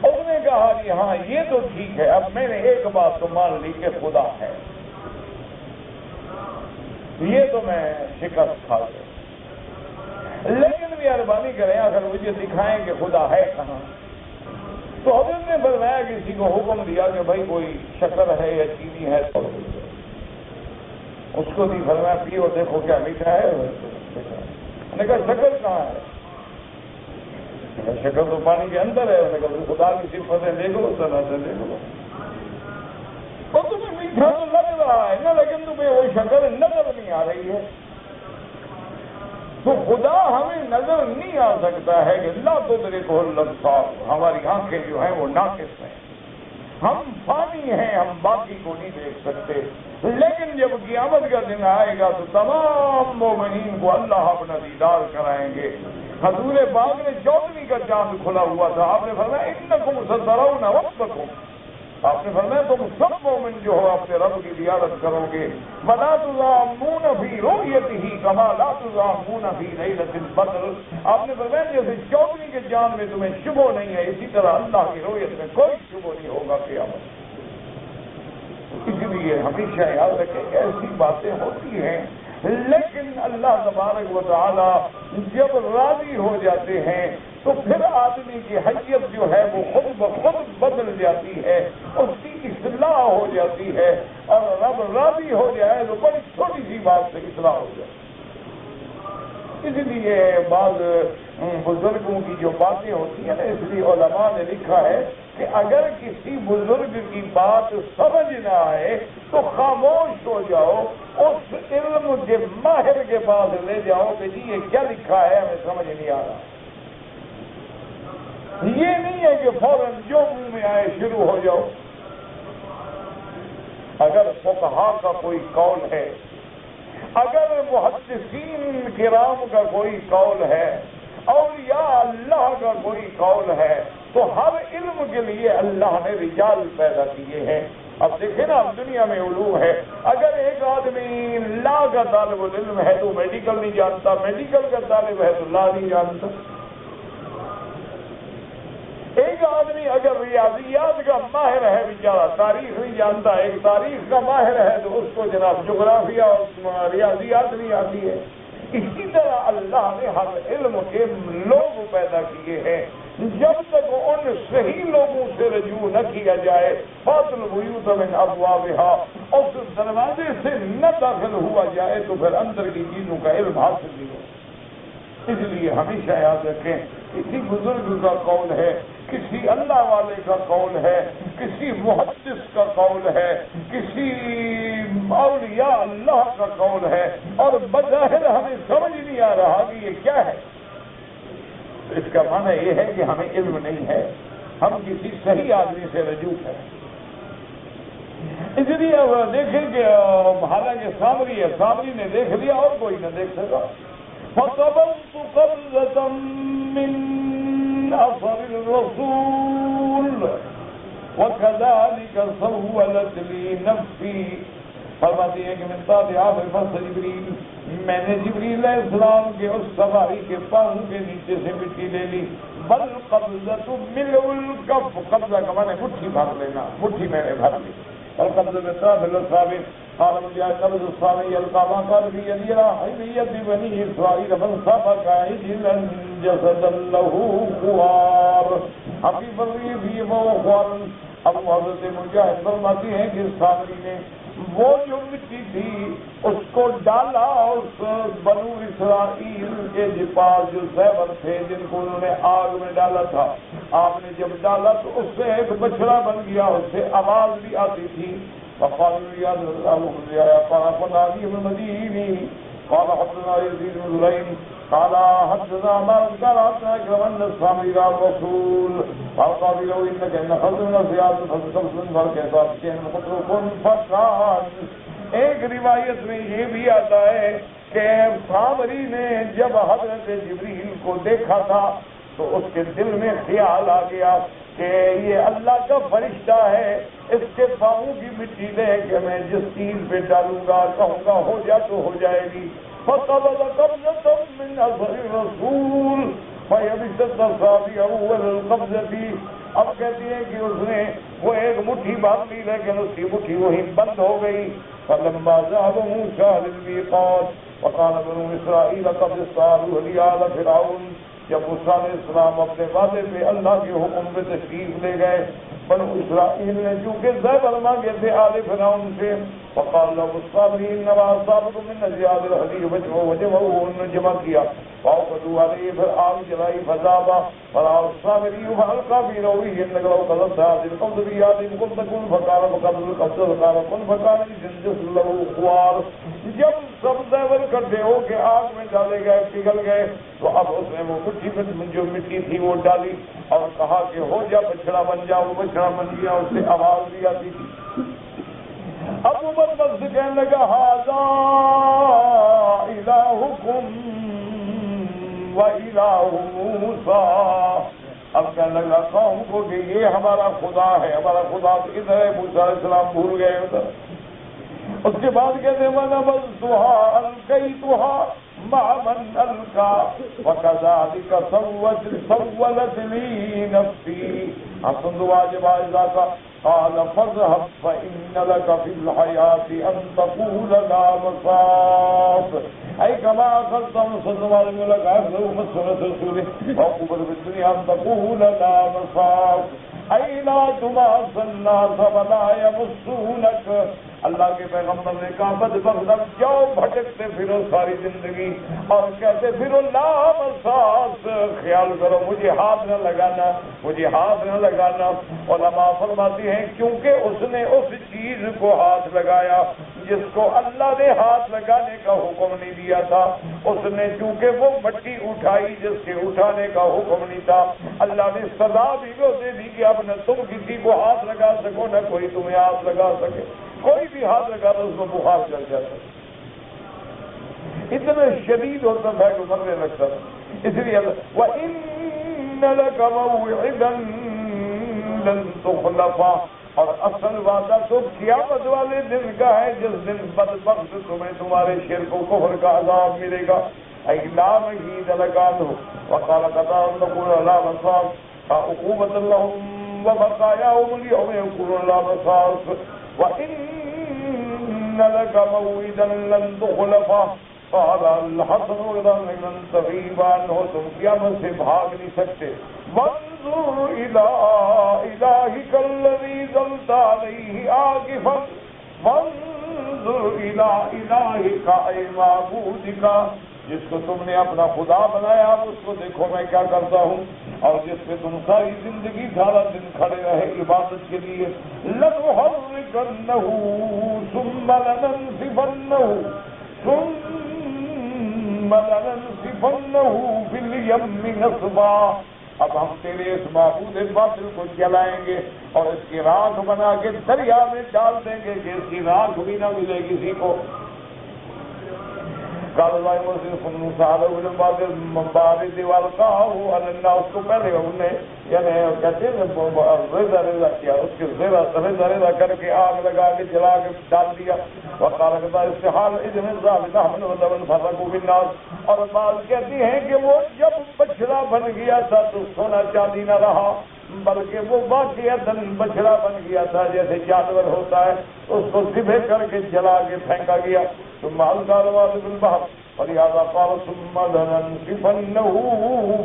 اس نے کہا کہ ہاں یہ تو ٹھیک ہے، اب میں نے ایک بات تو مان لی کہ خدا ہے، یہ تو میں شکست کھا گیا، لیکن مہربانی کریں اگر مجھے دکھائیں کہ خدا ہے کہاں. تو حضرت نے فرمایا کسی کو حکم دیا کہ بھائی کوئی شکر ہے یا چینی ہے تو اس کو بھی فرمایا پیو دیکھو کیا میٹھا ہے. انہوں نے کہا شکر کہاں ہے؟ شکر تو پانی کے اندر ہے. انہوں نے کہا خدا کی صفتیں دیکھو، طرح سے دیکھو. اور تمہیں میٹھا تو لگ رہا ہے نا، لیکن تمہیں وہ شکر نظر نہیں آ رہی ہے. تو خدا ہمیں نظر نہیں آ سکتا ہے کہ لا تدرکہ الابصار، ہماری آنکھیں جو ہیں وہ ناقص ہیں، ہم فانی ہیں، ہم باقی کو نہیں دیکھ سکتے. لیکن جب قیامت کا دن آئے گا تو تمام مومنین کو اللہ اپنا دیدار کرائیں گے. حضور پاک نے 14ویں کا چاند کھلا ہوا تھا، آپ نے فرمایا انکم سترون ربکم، آپ نے فرمایا تم سب مومن جو ہو اپنے رب کی زیارت کرو گے. ولا تضامون فی رؤیتہ کما لا تضامون فی لیلۃ البدر، آپ نے فرمایا جیسے 14ویں کے چاند میں تمہیں شبہ نہیں ہے، اسی طرح اللہ کی رؤیت میں کوئی شبہ نہیں ہوگا قیامت. اس لیے ہمیشہ یاد رکھیں ایسی باتیں ہوتی ہیں، لیکن اللہ تبارک و تعالی جب راضی ہو جاتے ہیں تو پھر آدمی کی حیثیت جو ہے وہ خود بخود بدل جاتی ہے، اس کی اصلاح ہو جاتی ہے، اور رب راضی ہو جائے تو بڑی چھوٹی سی بات سے اصلاح ہو جائے. اس لیے بعض بزرگوں کی جو باتیں ہوتی ہیں نا، اس لیے علماء نے لکھا ہے کہ اگر کسی بزرگ کی بات سمجھ نہ آئے تو خاموش ہو جاؤ، اس علم کے ماہر کے پاس لے جاؤ کہ جی یہ کیا لکھا ہے ہمیں سمجھ نہیں آ رہا. یہ نہیں ہے کہ فوراً جو منہ میں آئے شروع ہو جاؤ. اگر فقہا کا کوئی قول ہے، اگر محدثین کرام کا کوئی قول ہے، اولیاء اللہ کا کوئی قول ہے، تو ہر علم کے لیے اللہ نے رجال پیدا کیے ہیں. اب دیکھیں نا دنیا میں علوم ہے، اگر ایک آدمی لا کا طالب علم ہے تو میڈیکل نہیں جانتا، میڈیکل کا طالب ہے تو لا نہیں جانتا. ایک آدمی اگر ریاضیات کا ماہر ہے بیچارہ تاریخ نہیں جانتا، ایک تاریخ کا ماہر ہے تو اس کو جناب جغرافیہ اور ریاضیات نہیں آتی ہے. اسی طرح اللہ نے ہر علم کے لوگ پیدا کیے ہیں. جب تک ان صحیح لوگوں سے رجوع نہ کیا جائے، فاطل البیوت من ابوابها، اس دروازے سے نہ داخل ہوا جائے تو پھر اندر کی چیزوں کا علم حاصل نہیں ہو. اس لیے ہمیشہ یاد رکھیں کسی بزرگ کا قول ہے، کسی اللہ والے کا قول ہے، کسی محدث کا قول ہے، کسی اولیاء اللہ کا قول ہے، اور بظاہر ہمیں سمجھ نہیں آ رہا کہ یہ کیا ہے، اس کا معنی یہ ہے کہ ہمیں علم نہیں ہے، ہم کسی صحیح آدمی سے رجوع کریں. اس لیے اب دیکھیں کہ حالانکہ سامری ہے، سامری نے دیکھ لیا اور کوئی نہ دیکھ سکا. فَقَبَلْتُ قَبْضَةً مِّنْ أَثَرِ الرَّسُولِ وَكَذَلِكَ سَوَّلَتْ لِي نَفْسِي. فرماتی ہے کہ من بعد عام الفصل جبریل، میں نے جبریل علیہ السلام کے اس سواری کے پاؤں کے نیچے سے مٹی لے لی. بل قبضۃ ملء الکف، قبضہ کا معنی مٹھی بھر لینا، مٹھی میں نے بھر لی. اور قبضہ میں صابر الصابر قال مجھے قبض الصابر القاما قال بھی یدی راحیت بنی اسرائیل من سبق عجلا جسدا له خوار. حبیب الریف یہ وہ خوار. اب حضرت مجاہد فرماتی ہیں کہ سامری نے وہ جو مٹی تھی اس کو ڈالا اس بنو اسرائیل کے پاس جو زیور تھے جن کو انہوں نے آگ میں ڈالا تھا. آپ نے جب ڈالا تو اس سے ایک بچڑا بن گیا، اس سے آواز بھی آتی تھی. قال حدثنا يزيد بن زريع قال حدثنا مالك قال حدثنا الصامي قال الرسول قال قابله انك ان خزن زياد فخزن فالكتاب كان متروك فكان. ایک روایت میں یہ بھی آتا ہے کہ سامری نے جب حضرت جبریل کو دیکھا تھا تو اس کے دل میں خیال آ گیا کہ یہ اللہ کا فرشتہ ہے، اس کے پاؤں کی مٹی لے کہ میں جس چیز پہ ڈالوں گا کہوں گا ہو جا تو ہو جائے گی. فقبض قبضة من اثر الرسول فيبست اصابعه اول القبضة. اب کہتی ہیں کہ اس نے وہ ایک مٹھی باندھ لی لیکن اس کی مٹھی وہی بند ہو گئی. فلما ذهب موسى للميقات وقال بنو اسرائيل قد صاروا لآل فرعون. جب موسیٰ علیہ السلام اپنے وعدے پہ اللہ کے حکم پہ تشریف لے گئے، بنو اسرائیل نے چونکہ زیور مانگے تھے آل فرعون سے، فقال له الصابرین انما اصابكم من زیاد الحدید وجمعوا انہوں نے جمع کیا فاوقدوا علیہ پھر آگ جلائی فذابا فراء الصابری فالقى في روعه انك لو قدرت هذه القبض بيد كنت تكون فقال فقبض القبض فقال كن فقال جنجس له خوار. جب سب زیور اکٹھے ہو کے آگ میں ڈالے گئے پگھل گئے تو اب اس نے وہ مٹھی میں جو مٹی تھی وہ ڈالی اور کہا کہ ہو جا بچڑا بن جا. وہ بچڑا بن گیا، اس سے آواز بھی آتی تھی. اب عمر بس کہنے لگا ھذا الہکم و الہ موسیٰ. اب کہنے لگا قوم کو کہ یہ ہمارا خدا ہے، ہمارا خدا تو ادھر ہے. موسیٰ علیہ السلام بھول گئے ادھر. اس کے بعد کہتے ہیں وَنَبَذْتُهَا أَلْقَيْتُهَا مَعَ مَنْ أَلْقَى وَكَذَلِكَ سَوَّلَتْ لِي نَفْسِي. حسن واجب آئزہ قال فاذهب فإن لك في الحياة أن تقول لا مساس. أي كما أخذت مصد والد لك أخذه مسنة رسوله وقبل في الدنيا أن تقول لا مساس. أي لا تماس الناس ولا يمسونك. اللہ کے پیغمبر نے کہا بدبخت جاؤ بھٹکتے پھرو ساری زندگی اور کہتے پھرو لا مساس. خیال کرو مجھے ہاتھ نہ لگانا، مجھے ہاتھ نہ لگانا. علماء فرماتی ہیں کیونکہ اس نے اس چیز کو ہاتھ لگایا جس کو اللہ نے ہاتھ لگانے کا حکم نہیں دیا تھا. اس نے چونکہ وہ مٹی اٹھائی جس کے اٹھانے کا حکم نہیں تھا. اللہ نے سزا بھی وہ دے دی کہ اب نہ تم کسی کو ہاتھ لگا سکو نہ کوئی تمہیں ہاتھ لگا سکے. کوئی بھی ہاتھ لگا تو اس کو بخار چل جاتا، اتنا شدید ہوتا تھا کہ مرنے لگتا تھا. اس لیے وَإِنَّ لَكَ مَوْعِدًا لَن تُخْلَفَ. اور اصل وعدہ تو قیامت والے دن کا ہے جس دن بدبخت تمہیں تمہارے شرک و کفر کا عذاب ملے گا. اَيْ لَا مَحِيدَ لَكَ عَنْهُ وَقَالَ قَدَرَ نَقُولَ لَا مَصَابَ عُقُوبَةً لَهُمْ وَبَقَايَاهُمُ الْيَوْمَ يَقُولُونَ لَا مَصَابَ. وَإِنَّ لَكَ مَوْعِدًا لَن تُخْلَفَ. قَالَ الْحَسَنُ وَإِذَا لَمْ تَغِيبَ عَنْهُ. تم قیامت سے بھاگ نہیں سکتے. وَانظُرْ إِلَىٰ إِلَٰهِكَ الَّذِي ظَلْتَ عَلَيْهِ عَاكِفًا. وَانظُرْ إِلَىٰ إِلَٰهِكَ أَيْ مَعْبُودِكَ. جس کو تم نے اپنا خدا بنایا اس کو دیکھو میں کیا کرتا ہوں. اور جس پہ تم ساری زندگی سارا دن کھڑے رہے عبادت کے لیے. لَنُحَرِّكَنَّهُ ثُمَّ لَنَنْسِفَنَّهُ ثُمَّ لَنَنْسِفَنَّهُ فِي الْيَمِّ نَصْبًا. اب ہم تیرے اس معبود باطل کو جلائیں گے اور اس کی راکھ بنا کے دریا میں ڈال دیں گے کہ اس کی راکھ بھی نہ ملے کسی کو. قال الله يوسف موسى عليه المبارد والقاه على الناس کو پہلے انہوں نے یعنی کہتے ہیں رضا کیا، اس کے رضا کر کے آگ لگا کے جلا کے ڈال دیا. وقال كذا استحال اذن الظالم نحن ولمن فرقوا بالناس. اور بعض کہتی ہیں کہ وہ جب بچڑا بن گیا تھا تو سونا چاندی نہ رہا، بلکہ وہ واقعتاً بچڑا بن گیا تھا جیسے جانور ہوتا ہے، اس کو ذبح کر کے جلا کے پھینکا گیا. ثم ألقى الوارد بالبحر ولهذا قال ثم لننسفنه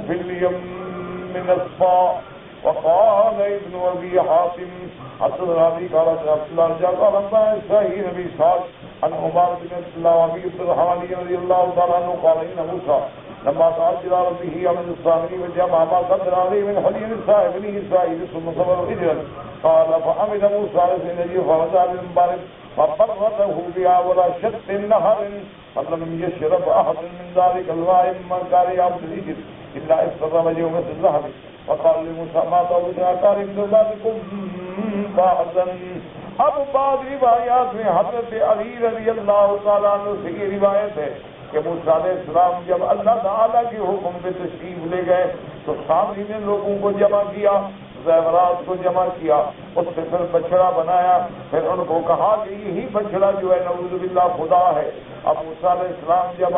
في اليم نسفا. وقال ابن أبي حاتم حدثنا أبي قال عبد الله قال ربنا إسرائيل نبي إسحاق عن عمر بن عبد الله وأبي عبد الرحمن رضي الله تعالى عنه قال إن موسى لما تعجل ربه من الصامري وجمع ما قدر عليه من حلي نساء بني إسرائيل ثم صبر إجرا. قال فحمد موسى على سيدنا فرجع بالمبارك فبرته بها ولا شط النهر فلم يشرب أحد من ذلك الماء مما كان يعبد الإجل إلا استطاب يوم الذهب. وقال لموسى ما تعبدنا قال ابن بعضكم بعضا. اب بعض روایات میں حضرت علی رضی اللہ تعالیٰ عنہ سے یہ روایت ہے کہ موسیٰ علیہ السلام جب اللہ تعالیٰ کے حکم پہ تشریف لے گئے تو سامری نے لوگوں کو جمع کیا، زیورات کو جمع کیا، اس سے پھر بچڑا بنایا، پھر ان کو کہا کہ یہی بچڑا جو ہے نعوذ باللہ خدا ہے. اب موسیٰ علیہ السلام جب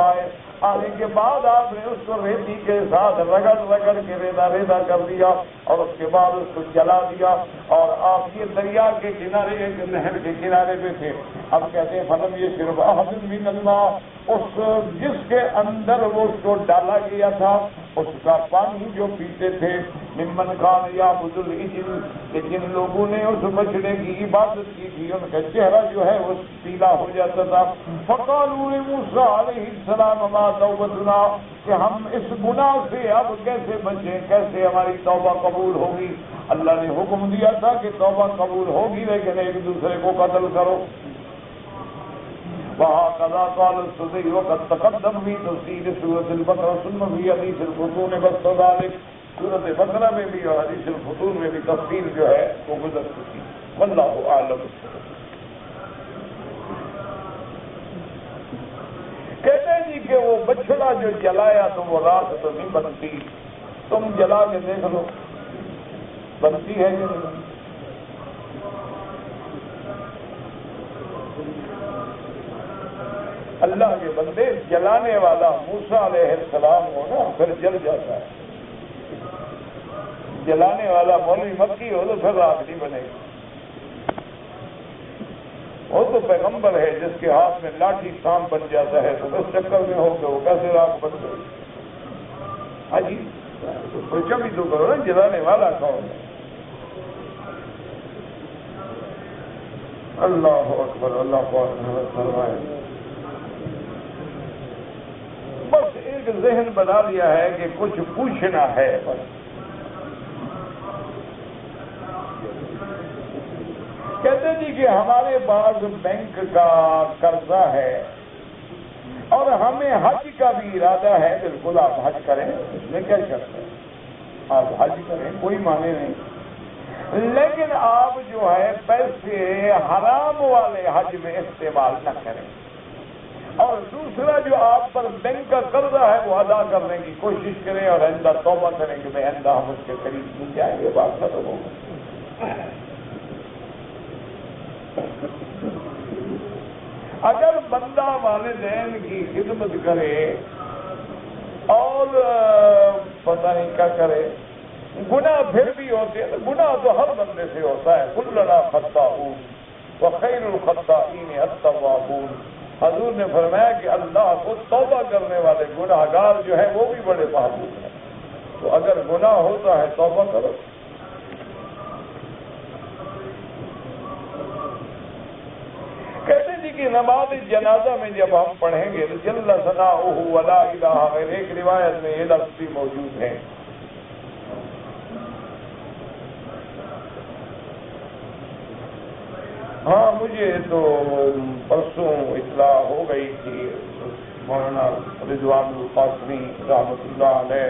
آنے کے بعد آپ نے اس کو ریتی کے ساتھ رگڑ کے ریزا کر دیا اور اس کے بعد اس کو جلا دیا. اور آپ یہ دریا کے کنارے ایک نہر کے کنارے پہ تھے. اب کہتے ہیں فلم یہ صرف احد من الماء، اس جس کے اندر وہ اس کو ڈالا گیا تھا اس کا پانی جو پیتے تھے، ممن کان یعبد العجل، کہ جن لوگوں نے اس بچڑے کی عبادت کی تھی ان کا چہرہ جو ہے وہ پیلا ہو جاتا تھا. فقالوا لموسیٰ علیہ السلام ما توبتنا، کہ ہم اس گناہ سے اب کیسے بچیں، کیسے ہماری توبہ قبول ہوگی. اللہ نے حکم دیا تھا کہ توبہ قبول ہوگی لیکن ایک دوسرے کو قتل کرو. وهكذا قال السدي وقد تقدم في تفسير سورة البقرة ثم في حديث الفتون بس ذلك. سورة بقرہ میں بھی اور حدیث الفتون میں بھی تفصیل جو ہے وہ گزر چکی. واللہ اعلم. کہتے ہیں جی کہ وہ بچڑا جو جلایا تو وہ رات تو نہیں بنتی، تم جلا کے دیکھ لو بنتی ہے کہ نہیں. اللہ کے بندے جلانے والا موسیٰ علیہ السلام ہو نا پھر جل جاتا ہے. جلانے والا مولوی مکی ہو تو پھر راکھ نہیں بنے گی. وہ تو پیغمبر ہے جس کے ہاتھ میں لاٹھی سام بن جاتا ہے تو اس چکر میں ہو کہ وہ کیسے راکھ بن گئی. ہاں جی سوچا بھی تو کرو نا جلانے والا کون ہے. اللہ اکبر. اللہ فرمائے. بس ایک ذہن بنا لیا ہے کہ کچھ پوچھنا ہے. بس کہتے جی کہ ہمارے پاس بینک کا قرضہ ہے اور ہمیں حج کا بھی ارادہ ہے. بالکل آپ حج کریں، اس میں کیا شرط ہے، آپ حج کریں کوئی معنی نہیں، لیکن آپ جو ہے پیسے حرام والے حج میں استعمال نہ کریں. اور دوسرا جو آپ پر بینک کا قرضہ ہے وہ ادا کرنے کی کوشش کریں اور آئندہ توبہ کریں کہ میں آئندہ ہم اس کے قریب نہیں جائیں گے. بات ختم ہوگا. اگر بندہ والدین کی خدمت کرے اور پتہ نہیں کیا کرے، گناہ پھر بھی ہوتے ہیں. گناہ تو ہر بندے سے ہوتا ہے. کلنا خطاؤون وخیر الخطائین التوابون. حضور نے فرمایا کہ اللہ کو توبہ کرنے والے گناہ گار جو ہیں وہ بھی بڑے محبوب ہیں. تو اگر گناہ ہوتا ہے توبہ کرو. کہتے جی کہ نماز جنازہ میں جب ہم پڑھیں گے تو جل ثناؤہ ولا الہ غیرہ، ایک روایت میں یہ لفظ بھی موجود ہے. ہاں مجھے تو پرسوں اطلاع ہو گئی تھی، مولانا رضوان القاسمی رحمۃ اللہ علیہ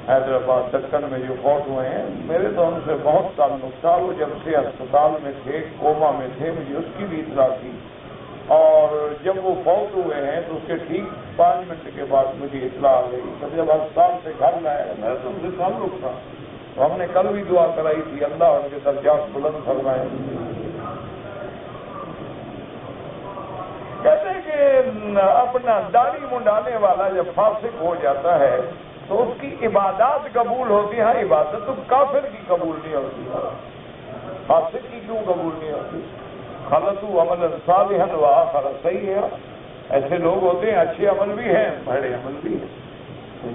حیدرآباد دکن میں جو فوت ہوئے ہیں، میرے تو ان سے بہت تعلق تھا. وہ جب سے اسپتال میں تھے، کوما میں تھے، مجھے اس کی بھی اطلاع تھی. اور جب وہ فوت ہوئے ہیں تو اس کے ٹھیک 5 منٹ کے بعد مجھے اطلاع آ گئی. تو جب ہسپتال سے گھر لایا میں تو ان سے تعلق تھا، تو ہم نے کل بھی دعا کرائی تھی اللہ ان کے درجات بلند فرمائے. کہتے ہیں کہ اپنا داڑھی منڈانے والا جب فاسق ہو جاتا ہے تو اس کی عبادات قبول ہوتی ہیں. عبادت تو کافر کی قبول نہیں ہوتی، فاسق کی کیوں قبول نہیں ہوتی؟ خلطوا عملا صالحا وآخر سیئا. ایسے لوگ ہوتے ہیں اچھے عمل بھی ہیں بڑے عمل بھی ہیں.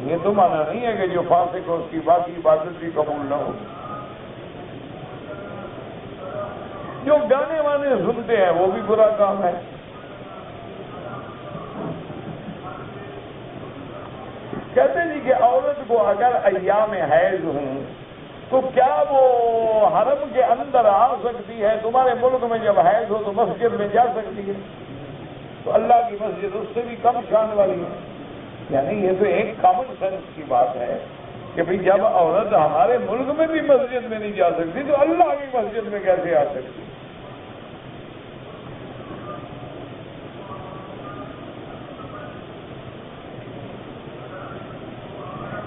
یہ تو مانا نہیں ہے کہ جو فاسق ہو اس کی باقی عبادت بھی قبول نہ ہو. جو گانے وانے سنتے ہیں وہ بھی برا کام ہے. کہتے جی کہ عورت کو اگر ایام حیض ہوں تو کیا وہ حرم کے اندر آ سکتی ہے؟ تمہارے ملک میں جب حیض ہو تو مسجد میں جا سکتی ہے، تو اللہ کی مسجد اس سے بھی کم شان والی ہے. یعنی یہ تو ایک کامن سینس کی بات ہے کہ بھئی جب عورت ہمارے ملک میں بھی مسجد میں نہیں جا سکتی تو اللہ کی مسجد میں کیسے آ سکتی؟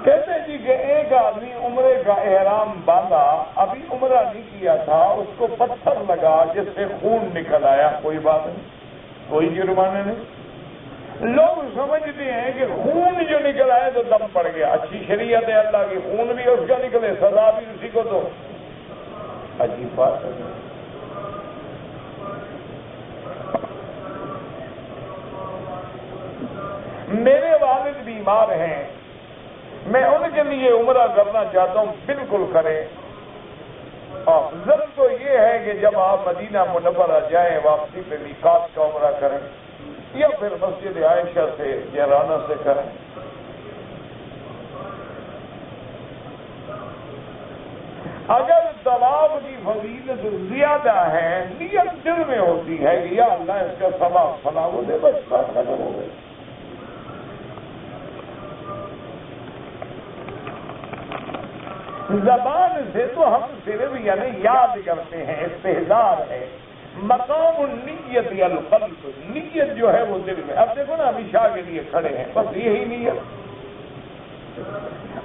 کہتے جی کہ ایک آدمی عمرے کا احرام باندھا، ابھی عمرہ نہیں کیا تھا، اس کو پتھر لگا جس سے خون نکل آیا، کوئی بات نہیں، کوئی جرمانے نہیں. لوگ سمجھتے ہیں کہ خون جو نکل آئے تو دم پڑ گیا. اچھی شریعت ہے اللہ کی، خون بھی اس کا نکلے سزا بھی اسی کو دو. عجیب بات ہے. میرے والد بیمار ہیں، میں ان کے لیے عمرہ کرنا چاہتا ہوں. بالکل کریں. افضل تو یہ ہے کہ جب آپ مدینہ منورہ جائیں واپسی پہ میقات کا عمرہ کریں یا پھر مسجد عائشہ سے جیرانہ سے کریں. اگر طواف کی فضیلت زیادہ ہے، نیت دل میں ہوتی ہے کہ یا اللہ اس کا ثواب فلاں وہ دے، بس بات ختم ہو گئی. زبان سے تو ہم صرف یعنی یاد کرتے ہیں، استحضار ہے. مقام النیت القلب، نیت جو ہے وہ دل میں. اب دیکھو نا ابھی شاہ کے لیے کھڑے ہیں، بس یہی نیت.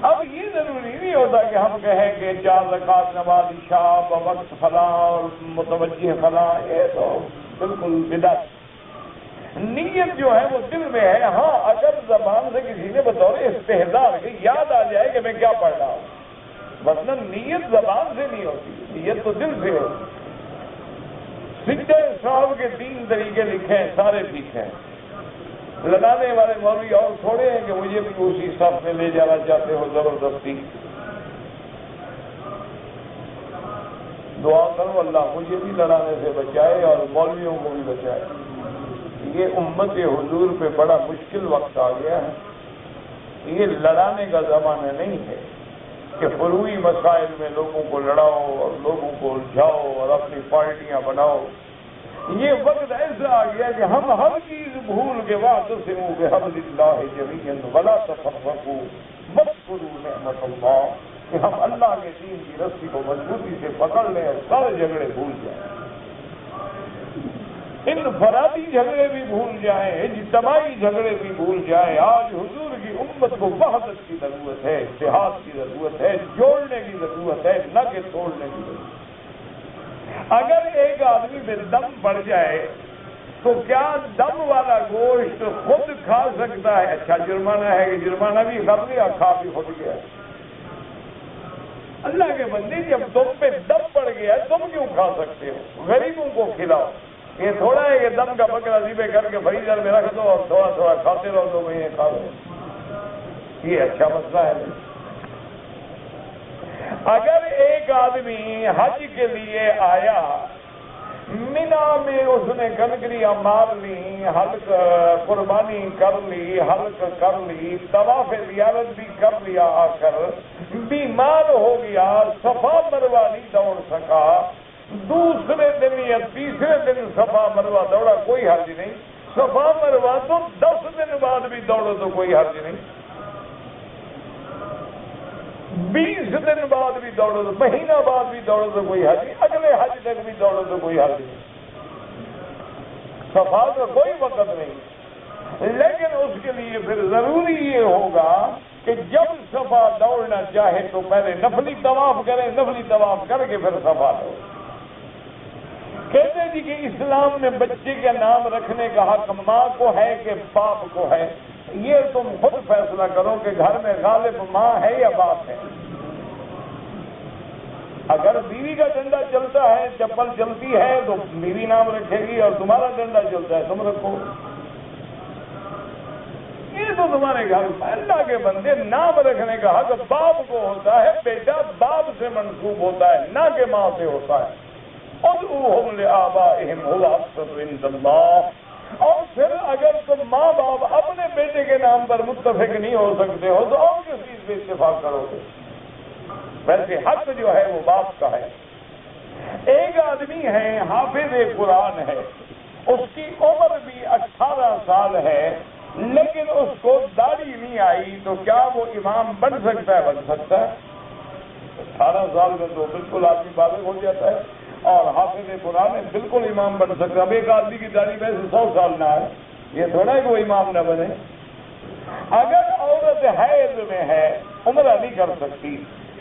اب یہ ضروری نہیں ہوتا کہ ہم کہیں کہ 4 رکعت نماز شاہ وقت فلاں اور متوجہ فلاں، یہ تو بالکل بدعت. نیت جو ہے وہ دل میں ہے. ہاں اگر زبان سے کسی نے بطور استحضار کے یاد آ جائے کہ میں کیا پڑھ رہا ہوں، ورنہ نیت زبان سے نہیں ہوتی، نیت تو دل سے ہوتی. سکھتے صاحب کے 3 طریقے لکھے ہیں، سارے ٹھیک ہیں. لگانے والے مولوی اور تھوڑے ہیں کہ مجھے بھی اسی صف میں لے جانا چاہتے ہو زبردستی. دعا کرو اللہ مجھے بھی لڑانے سے بچائے اور مولویوں کو بھی بچائے. یہ امت حضور پہ بڑا مشکل وقت آ گیا ہے. یہ لڑانے کا زمانہ نہیں ہے کہ فروعی مسائل میں لوگوں کو لڑاؤ اور لوگوں کو الجھاؤ اور اپنی پارٹیاں بناؤ. یہ وقت ایسا آ گیا کہ ہم ہر چیز بھول کے واعتصموا بحبل اللہ جمیعا ولا تفرقوا واذکروا نعمت اللہ، کہ ہم اللہ کے دین کی رسی کو مضبوطی سے پکڑ لیں اور سارے جھگڑے بھول جائیں. انفرادی جھگڑے بھی بھول جائیں، اجتماعی جھگڑے بھی بھول جائیں. آج حضور کی امت کو وحدت کی ضرورت ہے، اتحاد کی ضرورت ہے، جوڑنے کی ضرورت ہے، نہ کہ توڑنے کی ضرورت ہے. اگر ایک آدمی میں دم پڑ جائے تو کیا دم والا گوشت خود کھا سکتا ہے؟ اچھا جرمانہ ہے کہ جرمانہ بھی کر لیا، کھا بھی خود گیا. اللہ کے بندے جب تم پہ دم پڑ گیا تم کیوں کھا سکتے ہو؟ غریبوں کو کھلاؤ. یہ تھوڑا ہے کہ دم کا بکرا ذبح کر کے فریزر میں رکھ دو اور تھوڑا تھوڑا کھاتے رہو، 2 مہینے کھا لو. یہ اچھا مسئلہ ہے. اگر ایک آدمی حج کے لیے آیا، مینا میں اس نے کنکریاں مار لی، حلق قربانی کر لی، حلق کر لی، طواف زیارت بھی کر لیا، آ کر بیمار ہو گیا، صفا مروا نہیں دوڑ سکا، دوسرے دن یا تیسرے دن صفا مروا دوڑا، کوئی حرج نہیں. صفا مروا تو 10 دن بعد بھی دوڑو تو کوئی حرج نہیں، 20 دن بعد بھی دوڑو تو، مہینہ بعد بھی دوڑو تو کوئی حرج نہیں، اگلے حج تک بھی دوڑو تو کوئی حرج نہیں. صفا کا کوئی وقت نہیں، لیکن اس کے لیے پھر ضروری یہ ہوگا کہ جب صفا دوڑنا چاہے تو پہلے نفلی طواف کرے، نفلی طواف کر کے پھر صفا دوڑے۔ کہتے ہیں جی کہ اسلام میں بچے کا نام رکھنے کا حق ماں کو ہے کہ باپ کو ہے؟ یہ تم خود فیصلہ کرو کہ گھر میں غالب ماں ہے یا باپ ہے۔ اگر بیوی کا ڈنڈا چلتا ہے، چپل چلتی ہے، تو بیوی نام رکھے گی، اور تمہارا ڈنڈا چلتا ہے تم رکھو۔ یہ تو تمہارے گھر اللہ کے بندے، نام رکھنے کا حق باپ کو ہوتا ہے، بیٹا باپ سے منسوب ہوتا ہے، نہ کہ ماں سے ہوتا ہے۔ ادعوہم لآبائہم ھو اقسط عند اللہ۔ اور پھر اگر تم ماں باپ اپنے بیٹے کے نام پر متفق نہیں ہو سکتے ہو تو اور کس چیز پہ اتفاق کرو گے؟ ویسے حق جو ہے وہ باپ کا ہے۔ ایک آدمی ہے، حافظ قرآن ہے، اس کی عمر بھی 18 سال ہے، لیکن اس کو داڑھی نہیں آئی، تو کیا وہ امام بن سکتا ہے؟ بن سکتا ہے۔ 18 سال میں تو بالکل آدمی بالغ ہو جاتا ہے، اور حافظ قرآن ہے، بالکل امام بن سکتا ہے۔ اب ایک آدمی کی داڑھی ویسے 100 سال نہ ہے، یہ تھوڑا ہے کہ وہ امام نہ بنے۔ اگر عورت حیض میں ہے، عمرہ نہیں کر سکتی،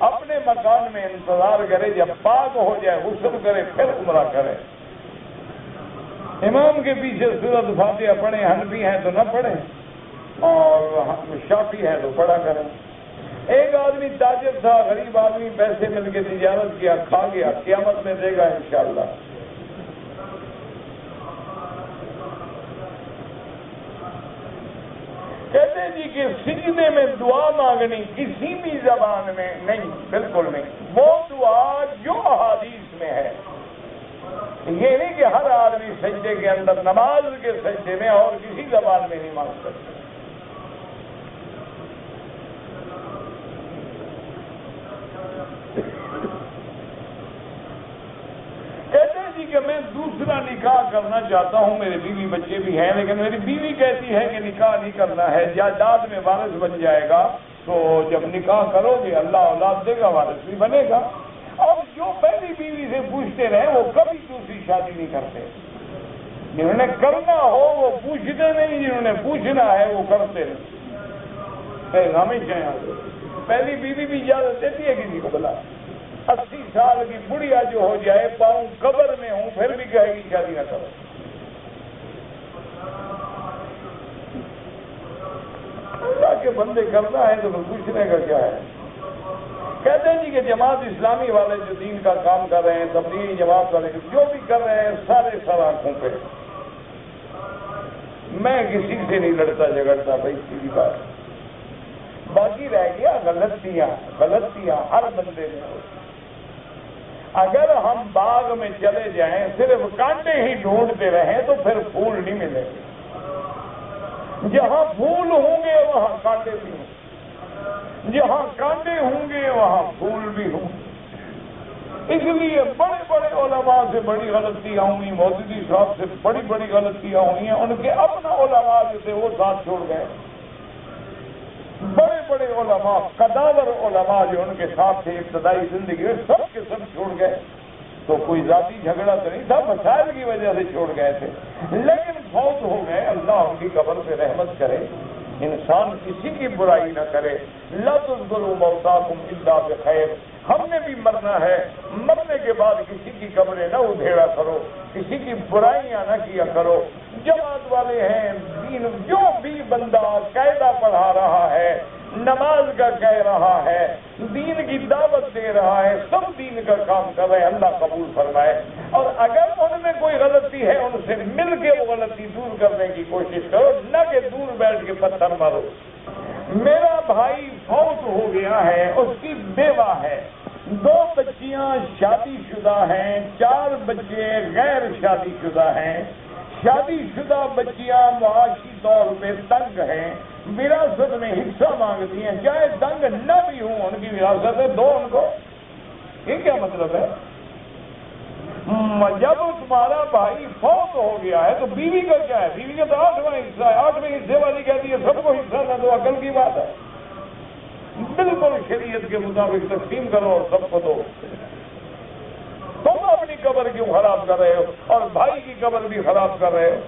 اپنے مکان میں انتظار کرے، جب پاک ہو جائے غسل کرے پھر عمرہ کرے۔ امام کے پیچھے سورۃ فاتحہ پڑھیں، حنفی ہیں تو نہ پڑھیں، اور شافعی ہے تو پڑھا کریں۔ ایک آدمی تاجر تھا، غریب آدمی، پیسے مل کے تجارت کیا، کھا گیا، قیامت میں دے گا انشاءاللہ۔ کہتے ہیں جی کہ سجدے میں دعا مانگنی کسی بھی زبان میں نہیں، بالکل نہیں، وہ دعا جو احادیث میں ہے۔ یہ نہیں کہ ہر آدمی سجدے کے اندر، نماز کے سجدے میں اور کسی زبان میں نہیں مانگ سکتا۔ کہتے ہیں جی کہ میں دوسرا نکاح کرنا چاہتا ہوں، میرے بیوی بچے بھی ہیں، لیکن میری بیوی کہتی ہے کہ نکاح نہیں کرنا ہے، جائیداد میں وارث بن جائے گا، تو جب نکاح کرو گے اللہ اولاد دے گا، وارث بھی بنے گا۔ اور جو پہلی بیوی سے پوچھتے رہے وہ کبھی دوسری شادی نہیں کرتے۔ جنہوں نے کرنا ہو وہ پوچھتے نہیں، جنہوں نے پوچھنا ہے وہ کرتے نہیں۔ ہمیشہ پہلی بیوی بھی اجازت دیتی ہے کسی کو؟ بلا 80 سال کی بڑھیا جو ہو جائے، پاؤں قبر میں ہوں، پھر بھی کہے گی شادی نہ کرو۔ اللہ کے بندے کرنا ہے تو پوچھنے کا کیا ہے؟ کہتے ہیں جی کہ جماعت اسلامی والے جو دین کا کام کر رہے ہیں، تبلیغی جماعت والے جو بھی کر رہے ہیں، سارے سراخوں پہ، میں کسی سے نہیں لڑتا جھگڑتا بھائی، سیدھی بات۔ باقی رہ گیا غلطیاں ہر بندے میں ہوتی۔ اگر ہم باغ میں چلے جائیں صرف کانٹے ہی ڈھونڈتے رہیں تو پھر پھول نہیں ملیں گے۔ جہاں پھول ہوں گے وہاں کانٹے بھی ہوں، جہاں کانٹے ہوں گے وہاں پھول بھی ہوں۔ اس لیے بڑے بڑے علماء سے بڑی غلطیاں ہوئی، مودودی صاحب سے بڑی بڑی غلطیاں ہوئی ہیں، ان کے اپنا علماء جو تھے وہ ساتھ چھوڑ گئے۔ بڑے بڑے علماء، قداور علماء جو ان کے ساتھ تھے ابتدائی زندگی میں، سب کے سب چھوڑ گئے۔ تو کوئی ذاتی جھگڑا تو نہیں تھا، مسائل کی وجہ سے چھوڑ گئے تھے، لیکن فوت ہو گئے۔ اللہ ان کی قبر پہ رحمت کرے، انسان کسی کی برائی نہ کرے۔ لا تذکروا موتاکم الا بخیر۔ ہم نے بھی مرنا ہے، مرنے کے بعد کسی کی قبریں نہ ادھیڑا کرو، کسی کی برائیاں نہ کیا کرو۔ جماعت والے ہیں، دین جو بھی بندہ قاعدہ پڑھا رہا ہے، نماز کا کہہ رہا ہے، دین کی دعوت دے رہا ہے، سب دین کا کام کر رہے ہیں، اللہ قبول فرمائے۔ اور اگر ان میں کوئی غلطی ہے ان سے مل کے وہ غلطی دور کرنے کی کوشش کرو، نہ کہ دور بیٹھ کے پتھر مارو۔ میرا بھائی فوت ہو گیا ہے، اس کی بیوہ ہے، 2 بچیاں شادی شدہ ہیں، 4 بچے غیر شادی شدہ ہیں۔ شادی شدہ بچیاں معاشی طور پہ تنگ ہیں، وراثت میں حصہ مانگتی ہیں، چاہے تنگ نہ بھی ہوں ان کی وراثت ہے، دو ان کو۔ یہ کیا مطلب ہے؟ جب تمہارا بھائی فوت ہو گیا ہے تو بیوی کا کیا ہے؟ بیوی کا تو 8واں حصہ ہے، 8ویں حصے والی کہتی ہے سب کو حصہ نہ دو، عقل کی بات ہے۔ بالکل شریعت کے مطابق تقسیم کرو اور سب کو دو۔ تم اپنی قبر کیوں خراب کر رہے ہو اور بھائی کی قبر بھی خراب کر رہے ہو؟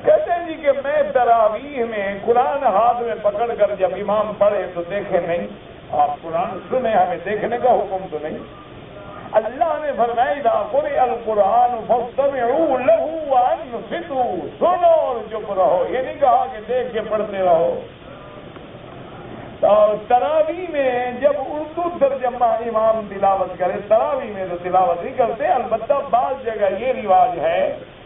کہتے ہیں جی کہ میں تراویح میں قرآن ہاتھ میں پکڑ کر جب امام پڑھے تو دیکھے نہیں، آپ قرآن سنے، ہمیں دیکھنے کا حکم تو نہیں۔ اللہ نے فرمایا اذا قرئ القرآن فاستمعوا له وانصتوا، سنو اور چپ رہو، یہ نہیں کہا کہ دیکھ کے پڑھتے رہو۔ اور تراویح میں جب اردو ترجمہ امام تلاوت کرے، تراویح میں تو تلاوت نہیں کرتے، البتہ بعض جگہ یہ رواج ہے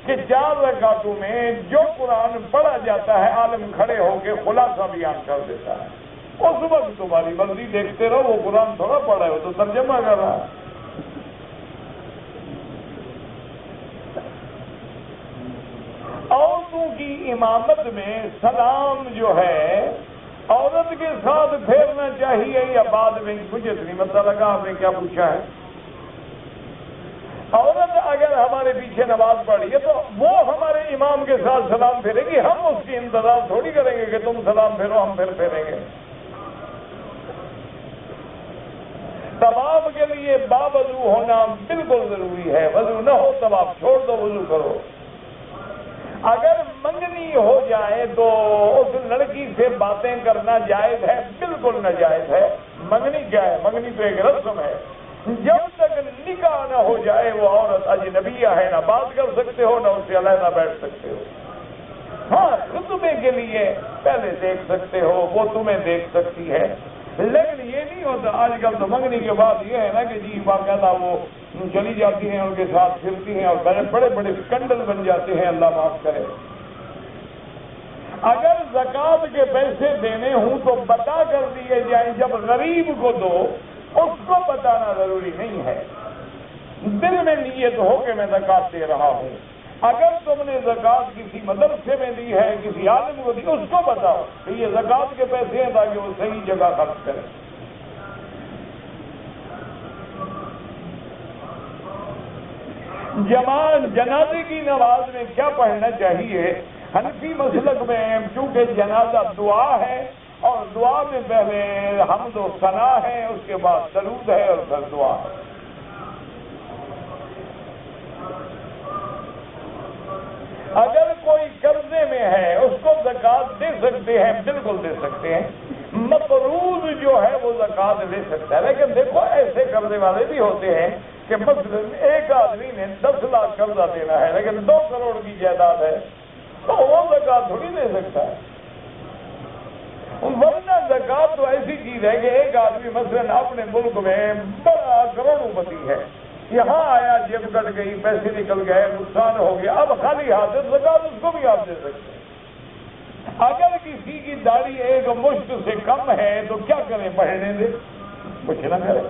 کہ 4 رکعتوں میں جو قرآن پڑھا جاتا ہے عالم کھڑے ہو کے خلاصہ بیان کر دیتا ہے۔ اس وقت تمہاری مرضی، دیکھتے رہو، وہ قرآن تھوڑا پڑھا ہے، تو ترجمہ کر رہا ہے۔ عورتوں کی امامت میں سلام جو ہے عورت کے ساتھ پھیرنا چاہیے یا بعد میں؟ مجھے اتنی پتہ لگا آپ نے کیا پوچھا ہے۔ عورت اگر ہمارے پیچھے نماز پڑھی ہے تو وہ ہمارے امام کے ساتھ سلام پھیرے گی، ہم اس کی انتظار تھوڑی کریں گے کہ تم سلام پھیرو ہم پھر پھیریں گے۔ طواف کے لیے باوضو ہونا بالکل ضروری ہے، وضو نہ ہو طواف چھوڑ دو، وضو کرو۔ اگر منگنی ہو جائے تو اس لڑکی سے باتیں کرنا جائز ہے؟ بالکل ناجائز ہے۔ منگنی کیا ہے؟ منگنی تو ایک رسم ہے، جب تک نکاح نہ ہو جائے وہ عورت اجنبیہ ہے، نہ بات کر سکتے ہو نہ اس سے علیحدہ بیٹھ سکتے ہو۔ ہاں خطبے کے لیے پہلے دیکھ سکتے ہو، وہ تمہیں دیکھ سکتی ہے، لیکن یہ نہیں ہوتا۔ آج کل تو منگنی کے بعد یہ ہے نا کہ جی باقاعدہ وہ چلی جاتی ہیں، ان کے ساتھ پھرتی ہیں اور بڑے بڑے اسکینڈل بن جاتے ہیں، اللہ معاف کرے۔ اگر زکوٰۃ کے پیسے دینے ہوں تو بتا کر دیے جائیں، جب غریب کو دو اس کو بتانا ضروری نہیں ہے، دل میں نیت ہو کہ میں زکوٰۃ دے رہا ہوں۔ اگر تم نے زکوٰۃ کسی مدرسے میں دی ہے، کسی عالم کو دی، اس کو بتاؤ کہ یہ زکوٰۃ کے پیسے ہیں تاکہ وہ صحیح جگہ خرچ کرے۔ جنازے کی نماز میں کیا پڑھنا چاہیے؟ حنفی مسلک میں چونکہ جنازہ دعا ہے اور دعا میں پہلے حمد و ثنا ہے، اس کے بعد درود ہے اور پھر دعا ہے۔ اگر کوئی قرضے میں ہے اس کو زکوٰۃ دے سکتے ہیں؟ بالکل دے سکتے ہیں۔ مقروض جو ہے وہ زکوٰۃ لے سکتا ہے، لیکن دیکھو ایسے قرضے والے بھی ہوتے ہیں کہ مثلا ایک آدمی نے 10 لاکھ قرضہ دینا ہے لیکن 2 کروڑ کی جائیداد ہے، تو وہ زکوٰۃ تھوڑی دے سکتا ہے۔ ورنہ زکوٰۃ تو ایسی چیز ہے کہ ایک آدمی مثلا اپنے ملک میں بڑا کروڑوں پتی ہے، یہاں آیا، جیب کٹ گئی، پیسے نکل گئے، نقصان ہو گیا، اب خالی ہاتھ زکوٰۃ اس کو بھی آپ دے سکتے ہیں۔ اگر کسی کی داڑھی ایک مشت سے کم ہے تو کیا کریں؟ بڑھنے دے، کچھ نہ کرے،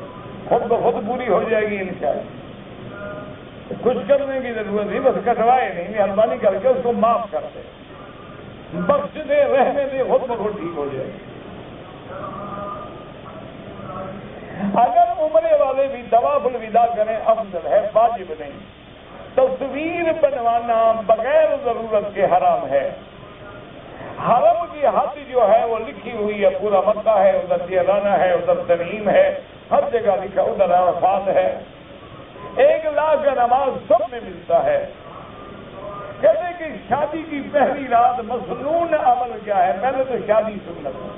خود بخود پوری ہو جائے گی انشاءاللہ۔ کچھ کرنے کی ضرورت نہیں، بس کٹوائے نہیں، مہربانی کر کے اس کو معاف کر دے، بخش دے، رہنے دے، خود بخود ٹھیک ہو جائے گی۔ اگر عمرے والے بھی طواف الوداع کریں افضل ہے، واجب نہیں۔ تصویر بنوانا بغیر ضرورت کے حرام ہے۔ حرم کی حد جو ہے وہ لکھی ہوئی ہے، پورا مکہ ہے، ادھر جیلانہ ہے، ادھر تنعیم ہے، ہر جگہ لکھا، ادھر عرفات ہے۔ 1 لاکھ کا نماز سب میں ملتا ہے۔ کہتے کہ شادی کی پہلی رات مسنون عمل کیا ہے؟ پہلے تو شادی سنت ہے،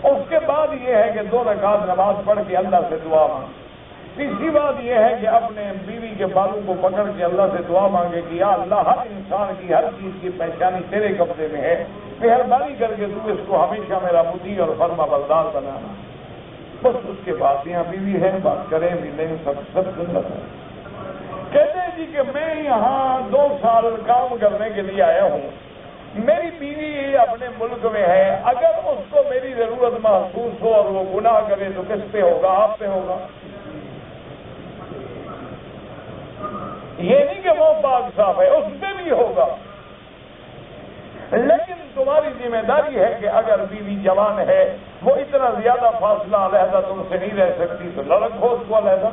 اس کے بعد یہ ہے کہ 2 رکعت نماز پڑھ کے اللہ سے دعا مانگ۔ تیسری بات یہ ہے کہ اپنے بیوی کے بالوں کو پکڑ کے اللہ سے دعا مانگے کہ یا اللہ ہر انسان کی ہر چیز کی پریشانی تیرے قبضے میں ہے، مہربانی کر کے تو اس کو ہمیشہ میرا مطیع اور فرما بردار بنانا۔ بس اس کے بعد یہاں بیوی ہے، بات کریں ملیں، سب سنت ہے۔ کہتے ہیں جی کہ میں یہاں 2 سال کام کرنے کے لیے آیا ہوں، میری بیوی اپنے ملک میں ہے، اگر اس کو میری ضرورت محسوس ہو اور وہ گناہ کرے تو کس پہ ہوگا؟ آپ پہ ہوگا۔ یہ نہیں کہ وہ پاک صاف ہے، اس پہ بھی ہوگا، لیکن تمہاری ذمہ داری ہے کہ اگر بیوی جوان ہے، وہ اتنا زیادہ فاصلہ علیحدہ تم سے نہیں رہ سکتی تو نہ رکھو اس کو علیحدہ،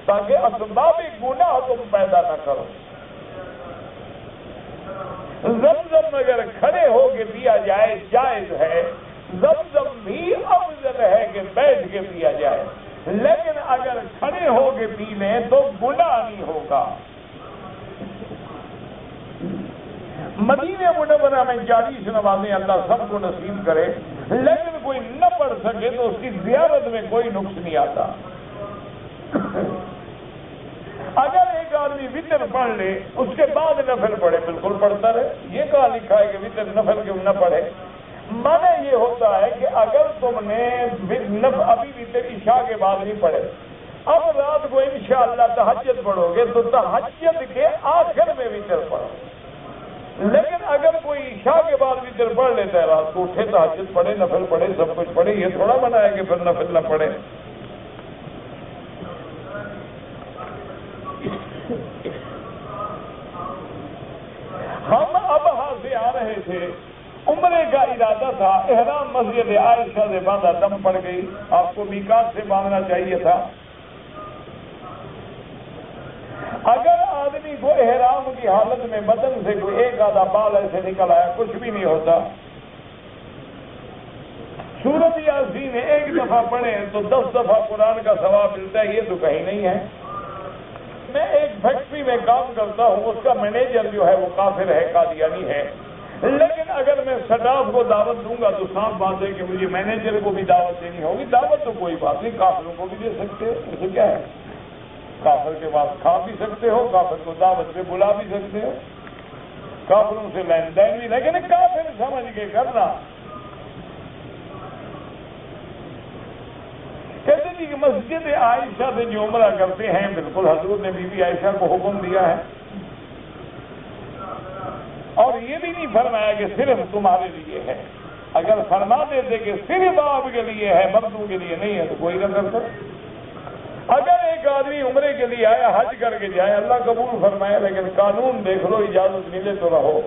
تاکہ اسباب گناہ تم پیدا نہ کرو۔ زمزم اگر کھڑے ہو کے پیا جائے جائز ہے، زمزم بھی افضل ہے کہ بیٹھ کے پیا جائے، لیکن اگر کھڑے ہو کے پی لیں تو گناہ نہیں ہوگا۔ مدینہ منورہ میں 40 نمازیں اللہ سب کو نصیب کرے، لیکن کوئی نہ پڑھ سکے تو اس کی زیارت میں کوئی نقص نہیں آتا۔ اگر ایک آدمی وطر پڑھ لے اس کے بعد نفل پڑھے، بالکل پڑھتا رہے، یہ کہاں لکھا ہے کہ وطر نفل کیوں نہ پڑھے؟ معنی یہ ہوتا ہے کہ اگر تم نے ابھی وطر عشاء کے بعد نہیں پڑھے، اب رات کو انشاءاللہ تہجد پڑھو گے تو تہجد کے آخر میں وطر پڑھو۔ لیکن اگر کوئی عشاء کے بعد وطر پڑھ لیتا ہے، رات کو اٹھے تہجد پڑھے، نفل پڑھے، سب کچھ پڑھے، یہ تھوڑا منع ہے کہ پھر نفل نہ پڑھے۔ ہم ابہا سے آ رہے تھے، عمرے کا ارادہ تھا، احرام مسجد عائشہ سے باندھا، دم پڑ گئی، آپ کو میقات سے باندھنا چاہیے تھا۔ اگر آدمی کو احرام کی حالت میں بدن سے کوئی ایک آدھا بال ایسے نکل آیا، کچھ بھی نہیں ہوتا، سورۃ یاسین ایک دفعہ پڑھیں تو 10 دفعہ قرآن کا ثواب ملتا ہے، یہ تو کہیں نہیں ہے۔ میں ایک فیکٹری میں کام کرتا ہوں، اس کا مینیجر جو ہے وہ کافر ہے، قادیانی ہے، لیکن اگر میں سٹاف کو دعوت دوں گا تو صاف بات ہے کہ مجھے مینیجر کو بھی دعوت دینی ہوگی۔ دعوت تو کوئی بات نہیں، کافروں کو بھی دے سکتے ہو، اسے کیا ہے، کافر کے پاس کھا بھی سکتے ہو، کافر کو دعوت پہ بلا بھی سکتے ہو، کافروں سے لین دین بھی، لیکن کافر سمجھ کے کرنا۔ کہتے جی کہ مسجد عائشہ سے جو عمرہ کرتے ہیں، بالکل حضور نے بی بی عائشہ کو حکم دیا ہے، اور یہ بھی نہیں فرمایا کہ صرف تمہارے لیے ہے۔ اگر فرما دیتے کہ صرف آپ کے لیے ہے، مردوں کے لیے نہیں ہے، تو کوئی نہ کرتا۔ اگر ایک آدمی عمرے کے لیے آیا، حج کر کے جائے، اللہ قبول فرمائے، لیکن قانون دیکھ لو، اجازت ملے تو رہو۔